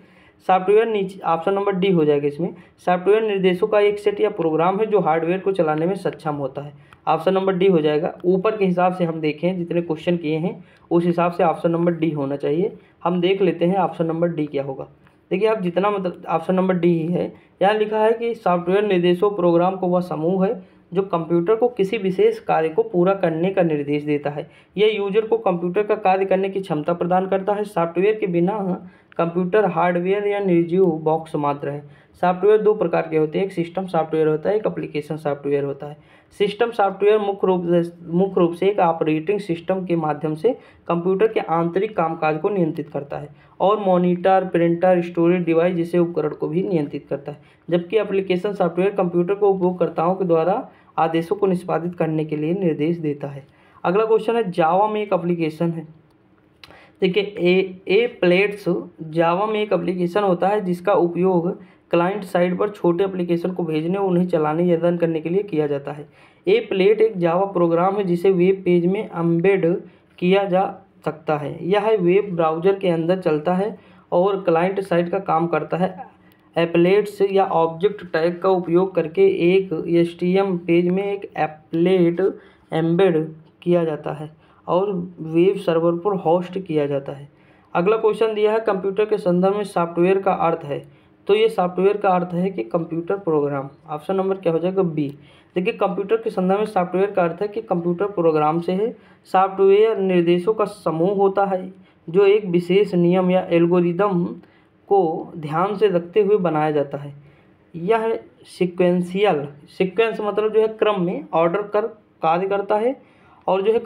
सॉफ्टवेयर नीचे ऑप्शन नंबर डी हो जाएगा इसमें। सॉफ्टवेयर निर्देशों का एक सेट या प्रोग्राम है जो हार्डवेयर को चलाने में सक्षम होता है। ऑप्शन नंबर डी हो जाएगा। ऊपर के हिसाब से हम देखें जितने क्वेश्चन किए हैं उस हिसाब से ऑप्शन नंबर डी होना चाहिए। हम देख लेते हैं ऑप्शन नंबर डी क्या होगा। देखिए आप जितना मतलब ऑप्शन नंबर डी ही है। यहाँ लिखा है कि सॉफ्टवेयर निर्देशों प्रोग्राम को वह समूह है जो कंप्यूटर को किसी विशेष कार्य को पूरा करने का निर्देश देता है। यह यूजर को कंप्यूटर का कार्य करने की क्षमता प्रदान करता है। सॉफ्टवेयर के बिना कंप्यूटर हार्डवेयर या निर्जीव बॉक्स मात्र है। सॉफ्टवेयर दो प्रकार के होते हैं, एक सिस्टम सॉफ्टवेयर होता है, एक एप्लीकेशन सॉफ्टवेयर होता है। सिस्टम सॉफ्टवेयर मुख्य रूप से एक ऑपरेटिंग सिस्टम के माध्यम से कंप्यूटर के आंतरिक कामकाज को नियंत्रित करता है और मॉनिटर, प्रिंटर, स्टोरेज डिवाइस जैसे उपकरण को भी नियंत्रित करता है। जबकि एप्लीकेशन सॉफ्टवेयर कंप्यूटर को उपयोगकर्ताओं के द्वारा आदेशों को निष्पादित करने के लिए निर्देश देता है। अगला क्वेश्चन है, जावा में एक एप्लीकेशन है। देखिए ए प्लेट्स जावा में एक एप्लीकेशन होता है जिसका उपयोग क्लाइंट साइड पर छोटे एप्लीकेशन को भेजने और उन्हें चलाने या रन करने के लिए किया जाता है। ए प्लेट एक जावा प्रोग्राम है जिसे वेब पेज में एम्बेड किया जा सकता है। यह वेब ब्राउज़र के अंदर चलता है और क्लाइंट साइड का काम करता है। एप्लेट्स या ऑब्जेक्ट टैग का उपयोग करके एक HTML पेज में एक एप्लेट एम्बेड किया जाता है और वेब सर्वर पर होस्ट किया जाता है। अगला क्वेश्चन दिया है, कंप्यूटर के संदर्भ में सॉफ्टवेयर का अर्थ है। तो ये सॉफ्टवेयर का अर्थ है कि कंप्यूटर प्रोग्राम। ऑप्शन नंबर क्या हो जाएगा, बी। देखिए कंप्यूटर के संदर्भ में सॉफ्टवेयर का अर्थ है कि कंप्यूटर प्रोग्राम से है। सॉफ्टवेयर निर्देशों का समूह होता है जो एक विशेष नियम या एल्गोरिदम को ध्यान से रखते हुए बनाया जाता है। यह सीक्वेंस मतलब जो है क्रम में ऑर्डर कर कार्य करता है और जो है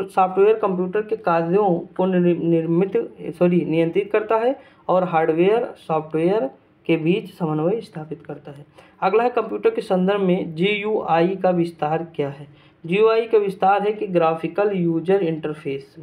सॉफ्टवेयर कंप्यूटर के कार्यों को नियंत्रित करता है और हार्डवेयर सॉफ्टवेयर के बीच समन्वय स्थापित करता है। अगला है, कंप्यूटर के संदर्भ में GUI का विस्तार क्या है। GUI का विस्तार है कि ग्राफिकल यूजर इंटरफेस।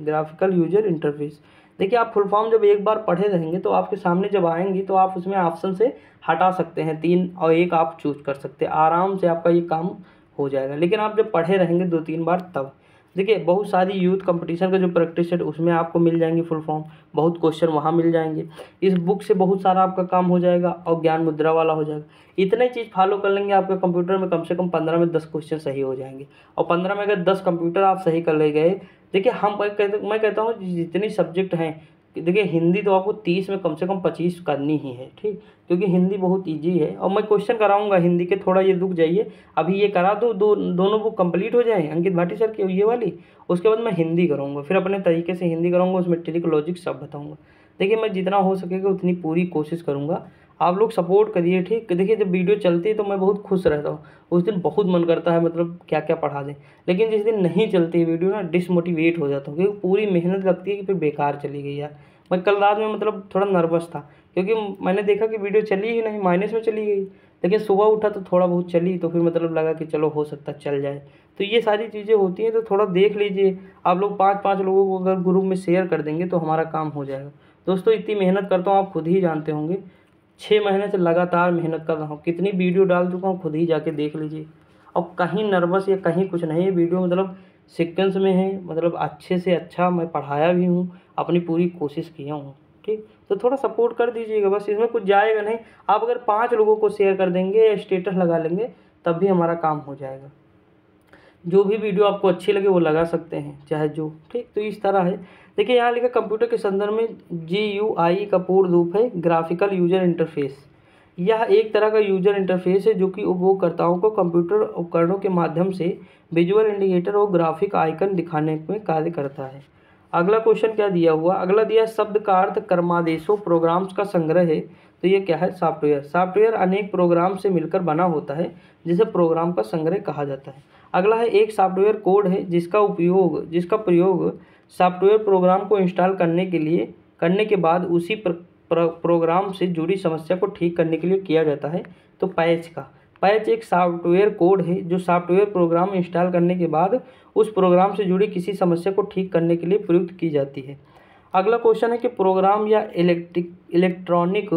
देखिए आप फुल फॉर्म जब एक बार पढ़े रहेंगे तो आपके सामने जब आएंगी तो आप उसमें ऑप्शन से हटा सकते हैं, 3 और 1 आप चूज कर सकते हैं, आराम से आपका ये काम हो जाएगा। लेकिन आप जब पढ़े रहेंगे 2-3 बार तब। देखिए बहुत सारी यूथ कंपटीशन का जो प्रैक्टिस सेट उसमें आपको मिल जाएंगे फुल फॉर्म, बहुत क्वेश्चन वहाँ मिल जाएंगे। इस बुक से बहुत सारा आपका काम हो जाएगा और ज्ञान मुद्रा वाला हो जाएगा। इतने चीज़ फॉलो कर लेंगे आपके कंप्यूटर में कम से कम 15 में 10 क्वेश्चन सही हो जाएंगे। और 15 में अगर 10 कंप्यूटर आप सही कर ले गए, देखिए मैं कहता हूँ जितनी सब्जेक्ट हैं, देखिए हिंदी तो आपको 30 में कम से कम 25 करनी ही है, ठीक, क्योंकि हिंदी बहुत इजी है। और मैं क्वेश्चन कराऊंगा हिंदी के, थोड़ा ये रुक जाइए, अभी ये करा दो, दोनों बुक कंप्लीट हो जाए अंकित भाटी सर की ये वाली, उसके बाद मैं हिंदी करूँगा, फिर अपने तरीके से हिंदी करूँगा, उसमें ट्रिक लॉजिक सब बताऊँगा। देखिए मैं जितना हो सकेगा उतनी पूरी कोशिश करूँगा, आप लोग सपोर्ट करिए, ठीक। देखिए जब वीडियो चलती है तो मैं बहुत खुश रहता हूँ, उस दिन बहुत मन करता है मतलब क्या क्या पढ़ा दें। लेकिन जिस दिन नहीं चलती है वीडियो ना, डिसमोटिवेट हो जाता हूँ, क्योंकि पूरी मेहनत लगती है कि फिर बेकार चली गई यार। मैं कल रात में मतलब थोड़ा नर्वस था क्योंकि मैंने देखा कि वीडियो चली ही नहीं, माइनस में चली गई। लेकिन सुबह उठा तो थोड़ा बहुत चली, तो फिर मतलब लगा कि चलो हो सकता चल जाए। तो ये सारी चीज़ें होती हैं, तो थोड़ा देख लीजिए आप लोग, 5-5 लोगों को अगर ग्रुप में शेयर कर देंगे तो हमारा काम हो जाएगा। दोस्तों इतनी मेहनत करता हूँ, आप खुद ही जानते होंगे, 6 महीने से लगातार मेहनत कर रहा हूँ, कितनी वीडियो डाल चुका हूँ खुद ही जाके देख लीजिए। और कहीं नर्वस या कहीं कुछ नहीं है, वीडियो मतलब सीक्वेंस में है, मतलब अच्छे से अच्छा मैं पढ़ाया भी हूँ, अपनी पूरी कोशिश किया हूँ, ठीक। तो थोड़ा सपोर्ट कर दीजिएगा, बस इसमें कुछ जाएगा नहीं। आप अगर 5 लोगों को शेयर कर देंगे या स्टेटस लगा लेंगे तब भी हमारा काम हो जाएगा। जो भी वीडियो आपको अच्छी लगे वो लगा सकते हैं, चाहे जो, ठीक। तो इस तरह है। देखिए यहाँ लिखा, कंप्यूटर के संदर्भ में GUI का पूर्ण रूप है ग्राफिकल यूजर इंटरफेस। यह एक तरह का यूजर इंटरफेस है जो कि उपयोगकर्ताओं को कंप्यूटर उपकरणों के माध्यम से विजुअल इंडिकेटर और ग्राफिक आइकन दिखाने में कार्य करता है। अगला क्वेश्चन क्या दिया हुआ, अगला दिया शब्द का अर्थ कर्मादेशों प्रोग्राम्स का संग्रह है। तो ये क्या है, सॉफ्टवेयर अनेक प्रोग्राम से मिलकर बना होता है जिसे प्रोग्राम का संग्रह कहा जाता है। अगला है, एक सॉफ्टवेयर कोड है जिसका प्रयोग सॉफ्टवेयर प्रोग्राम को इंस्टॉल करने के बाद उसी प्रोग्राम से जुड़ी समस्या को ठीक करने के लिए किया जाता है। तो पैच एक सॉफ्टवेयर कोड है जो सॉफ्टवेयर प्रोग्राम इंस्टॉल करने के बाद उस प्रोग्राम से जुड़ी किसी समस्या को ठीक करने के लिए प्रयुक्त की जाती है। अगला क्वेश्चन है कि प्रोग्राम या इलेक्ट्रॉनिक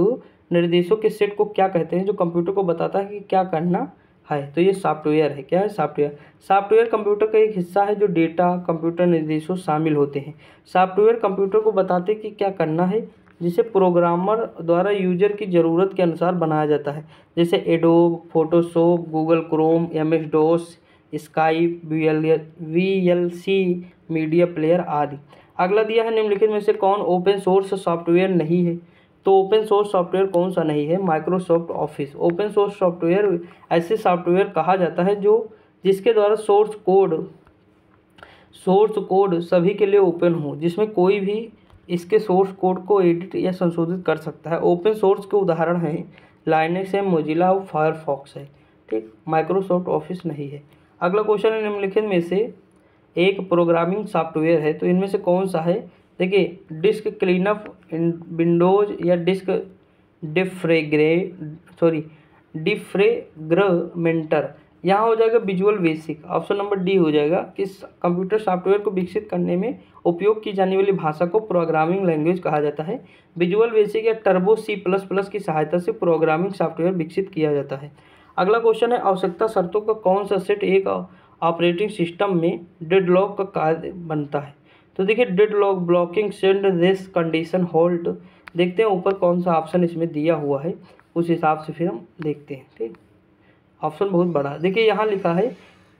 निर्देशों के सेट को क्या कहते हैं जो कंप्यूटर को बताता है कि क्या करना है। तो ये सॉफ्टवेयर है। क्या है, सॉफ्टवेयर कंप्यूटर का एक हिस्सा है जो डेटा कंप्यूटर निर्देशों शामिल होते हैं। सॉफ्टवेयर कंप्यूटर को बताते हैं कि क्या करना है, जिसे प्रोग्रामर द्वारा यूजर की ज़रूरत के अनुसार बनाया जाता है, जैसे adobe, Photoshop, Google Chrome, MS-DOS, Skype, VLC, media player आदि। अगला दिया है, निम्नलिखित में से कौन ओपन सोर्स सॉफ्टवेयर नहीं है। तो ओपन सोर्स सॉफ्टवेयर कौन सा नहीं है, Microsoft office. Open source software ऐसे सॉफ्टवेयर कहा जाता है जिसके द्वारा सोर्स कोड सभी के लिए ओपन हो, जिसमें कोई भी इसके सोर्स कोड को एडिट या संशोधित कर सकता है। ओपन सोर्स के उदाहरण हैं लाइनक्स है, मोजिला और फायरफॉक्स है, ठीक। माइक्रोसॉफ्ट ऑफिस नहीं है। अगला क्वेश्चन है, निम्नलिखित में से एक प्रोग्रामिंग सॉफ्टवेयर है, तो इनमें से कौन सा है। देखिए डिस्क क्लीनअप विंडोज या डिफ्रेगमेंटर यहाँ हो जाएगा visual basic. Option number D हो जाएगा कि कंप्यूटर सॉफ्टवेयर को विकसित करने में उपयोग की जाने वाली भाषा को प्रोग्रामिंग लैंग्वेज कहा जाता है। विजुअल बेसिक या टर्बो C++ की सहायता से प्रोग्रामिंग सॉफ्टवेयर विकसित किया जाता है। अगला क्वेश्चन है, आवश्यकता शर्तों का कौन सा सेट एक ऑपरेटिंग सिस्टम में डेडलॉक का कार्य बनता है? तो देखिए deadlock, blocking, send, this, condition, hold. देखते हैं ऊपर कौन सा ऑप्शन इसमें दिया हुआ है, उस हिसाब से फिर हम देखते हैं। ठीक, ऑप्शन बहुत बड़ा है। देखिए यहाँ लिखा है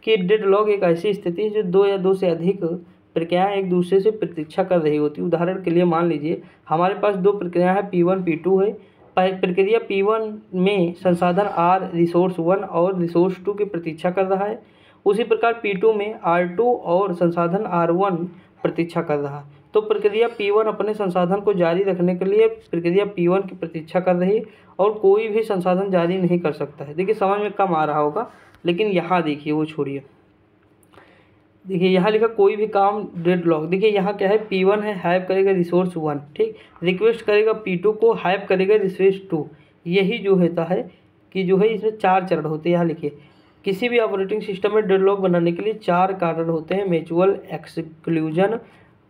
कि डेडलॉक एक ऐसी स्थिति है जो दो या दो से अधिक प्रक्रियाएं एक दूसरे से प्रतीक्षा कर रही होती है। उदाहरण के लिए मान लीजिए हमारे पास दो प्रक्रियाएं हैं, P1 P2 है। प्रक्रिया P1 में संसाधन R रिसोर्स 1 और रिसोर्स 2 की प्रतीक्षा कर रहा है। उसी प्रकार P2 में R2 और संसाधन R1 प्रतीक्षा कर रहा है। तो प्रक्रिया P1 अपने संसाधन को जारी रखने के लिए प्रक्रिया P1 की प्रतीक्षा कर रही है और कोई भी संसाधन जारी नहीं कर सकता है। देखिए समझ में कम आ रहा होगा, लेकिन यहाँ देखिए, वो छोड़िए, देखिए यहाँ लिखा कोई भी काम डेडलॉक। देखिए यहाँ क्या है, P1 है, हैव करेगा रिसोर्स 1, ठीक, रिक्वेस्ट करेगा P2 को, हैव करेगा रिसोर्स 2। यही जो होता है कि जो है इसमें 4 चरण होते हैं। यहाँ लिखिए किसी भी ऑपरेटिंग सिस्टम में डेडलॉक बनाने के लिए 4 कारण होते हैं, mutual exclusion,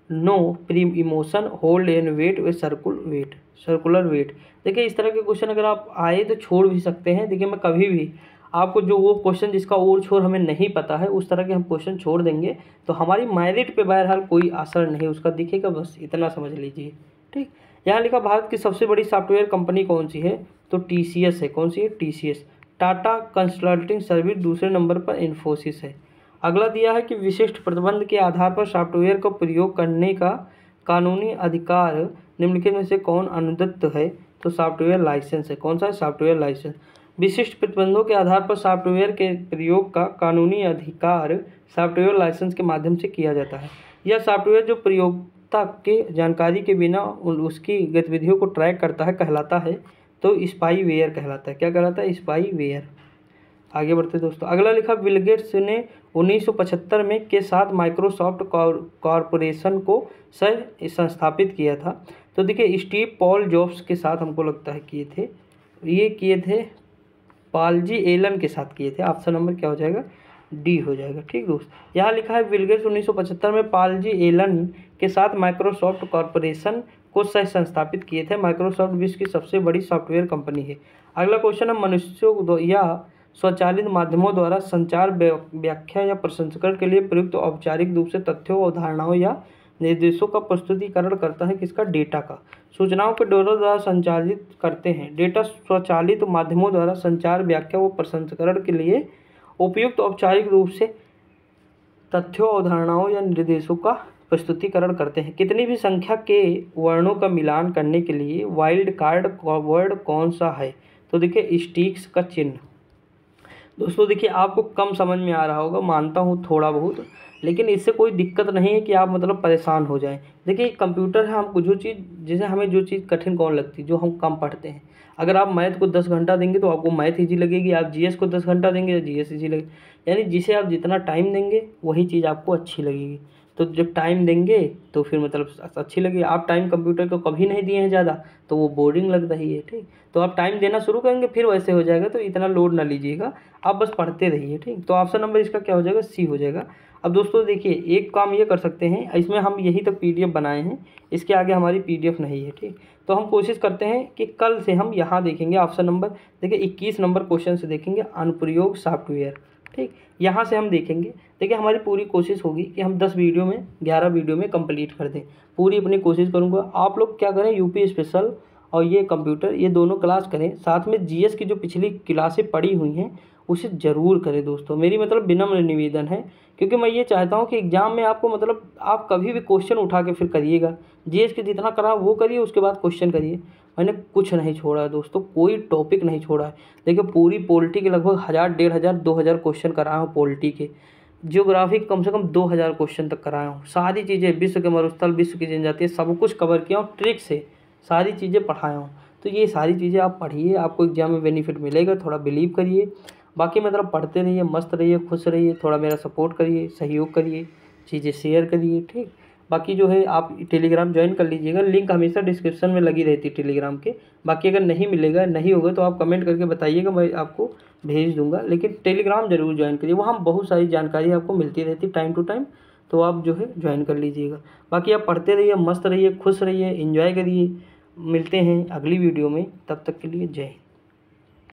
no preemption, hold and wait व सर्कुलर वेट। देखिए इस तरह के क्वेश्चन अगर आप आए तो छोड़ भी सकते हैं। देखिए मैं कभी भी आपको जो वो क्वेश्चन जिसका ओर छोर हमें नहीं पता है उस तरह के हम क्वेश्चन छोड़ देंगे तो हमारी मेरिट पे बहरहाल कोई असर नहीं उसका दिखेगा, बस इतना समझ लीजिए। ठीक, यहाँ लिखा भारत की सबसे बड़ी सॉफ्टवेयर कंपनी कौन सी है? तो TCS है। कौन सी है? TCS। टाटा कंसल्टिंग सर्विस दूसरे नंबर पर इन्फोसिस है। अगला दिया है कि विशिष्ट प्रतिबंध के आधार पर सॉफ्टवेयर का प्रयोग करने का कानूनी अधिकार निम्नलिखित में से कौन अनुदत्त है? तो सॉफ्टवेयर लाइसेंस है। कौन सा है? Software license. विशिष्ट प्रतिबंधों के आधार पर सॉफ्टवेयर के प्रयोग का कानूनी अधिकार सॉफ्टवेयर लाइसेंस के माध्यम से किया जाता है। यह सॉफ्टवेयर जो प्रयोगता के जानकारी के बिना उसकी गतिविधियों को ट्रैक करता है कहलाता है तो स्पाईवेयर कहलाता है। क्या कहलाता है? स्पाईवेयर। आगे बढ़ते दोस्तों, अगला लिखा बिल गेट्स ने 1975 में के साथ माइक्रोसॉफ्ट कॉरपोरेशन को सह संस्थापित किया था। तो देखिए स्टीव पॉल जॉब्स के साथ हमको लगता है किए थे, ये किए थे पॉल जी एलन के साथ किए थे। ऑप्शन नंबर क्या हो जाएगा? डी हो जाएगा। ठीक दोस्त, यहाँ लिखा है बिल गेट्स 1975 में पॉल जी एलन के साथ माइक्रोसॉफ्ट कॉरपोरेशन को सह संस्थापित किए थे। माइक्रोसॉफ्ट विश्व की सबसे बड़ी सॉफ्टवेयर कंपनी है। अगला क्वेश्चन है मनुष्यों या स्वचालित माध्यमों द्वारा संचार व्याख्या या प्रसंस्करण के लिए प्रयुक्त औपचारिक रूप से तथ्यों, अवधारणाओं या निर्देशों का प्रस्तुतिकरण करता है किसका? डेटा का। सूचनाओं के द्वारा संचालित करते हैं। डेटा स्वचालित माध्यमों द्वारा संचार व्याख्या व प्रसंस्करण के लिए उपयुक्त औपचारिक रूप से तथ्यों, अवधारणाओं या निर्देशों का प्रस्तुतिकरण करते हैं। कितनी भी संख्या के वर्णों का मिलान करने के लिए वाइल्ड कार्ड वर्ड कौन सा है? तो देखिए स्टिक्स का चिन्ह। दोस्तों देखिए आपको कम समझ में आ रहा होगा, मानता हूँ थोड़ा बहुत, लेकिन इससे कोई दिक्कत नहीं है कि आप मतलब परेशान हो जाएं। देखिए कंप्यूटर है, हमको जो चीज़ जैसे हमें जो चीज़ कठिन कौन लगती है, जो हम कम पढ़ते हैं। अगर आप मैथ को 10 घंटा देंगे तो आपको मैथ ईजी लगेगी, आप GS को 10 घंटा देंगे तो GS ईजी लगेगी। यानी जिसे आप जितना टाइम देंगे वही चीज़ आपको अच्छी लगेगी। तो जब टाइम देंगे तो फिर मतलब अच्छी लगेगी। आप टाइम कंप्यूटर को कभी नहीं दिए हैं ज़्यादा तो वो बोरिंग लग रही है। ठीक, तो आप टाइम देना शुरू करेंगे फिर वैसे हो जाएगा, तो इतना लोड ना लीजिएगा, आप बस पढ़ते रहिए। ठीक, तो ऑप्शन नंबर इसका क्या हो जाएगा? सी हो जाएगा। अब दोस्तों देखिए एक काम ये कर सकते हैं, इसमें हम यही तक PDF बनाए हैं, इसके आगे हमारी PDF नहीं है। ठीक, तो हम कोशिश करते हैं कि कल से हम यहाँ देखेंगे ऑप्शन नंबर, देखिए 21 नंबर क्वेश्चन से देखेंगे अनुप्रयोग सॉफ्टवेयर। ठीक, यहाँ से हम देखेंगे। देखिए हमारी पूरी कोशिश होगी कि हम 10 वीडियो में 11 वीडियो में कंप्लीट कर दें, पूरी अपनी कोशिश करूँगा। आप लोग क्या करें, UP स्पेशल और ये कंप्यूटर ये दोनों क्लास करें, साथ में GS की जो पिछली क्लासें पड़ी हुई हैं उसे ज़रूर करें दोस्तों। मेरी मतलब विनम्र निवेदन है, क्योंकि मैं ये चाहता हूँ कि एग्ज़ाम में आपको मतलब आप कभी भी क्वेश्चन उठा के फिर करिएगा। GS के जितना करा वो करिए, उसके बाद क्वेश्चन करिए। मैंने कुछ नहीं छोड़ा है दोस्तों, कोई टॉपिक नहीं छोड़ा है। देखिए पूरी पॉलिटी के लगभग 1000, 1500, 2000 क्वेश्चन कराया हूँ पॉलिटी के। जियोग्राफी कम से कम 2000 क्वेश्चन तक कराया हूँ। सारी चीज़ें, विश्व के मरुस्थल, विश्व की जनजातीय, सब कुछ कवर किया हूँ, ट्रिक से सारी चीज़ें पढ़ाया हूँ। तो ये सारी चीज़ें आप पढ़िए, आपको एग्जाम में बेनिफिट मिलेगा, थोड़ा बिलीव करिए। बाकी मतलब पढ़ते रहिए, मस्त रहिए, खुश रहिए, थोड़ा मेरा सपोर्ट करिए, सहयोग करिए, चीज़ें शेयर करिए। ठीक, बाकी जो है आप टेलीग्राम ज्वाइन कर लीजिएगा, लिंक हमेशा डिस्क्रिप्शन में लगी रहती है टेलीग्राम के। बाकी अगर नहीं मिलेगा, नहीं होगा तो आप कमेंट करके बताइएगा, मैं आपको भेज दूंगा, लेकिन टेलीग्राम जरूर ज्वाइन करिए, वहाँ बहुत सारी जानकारी आपको मिलती रहती है टाइम टू टाइम, तो आप जो है ज्वाइन कर लीजिएगा। बाकी आप पढ़ते रहिए, मस्त रहिए, खुश रहिए, एंजॉय करिए। मिलते हैं अगली वीडियो में, तब तक के लिए जय हिंद।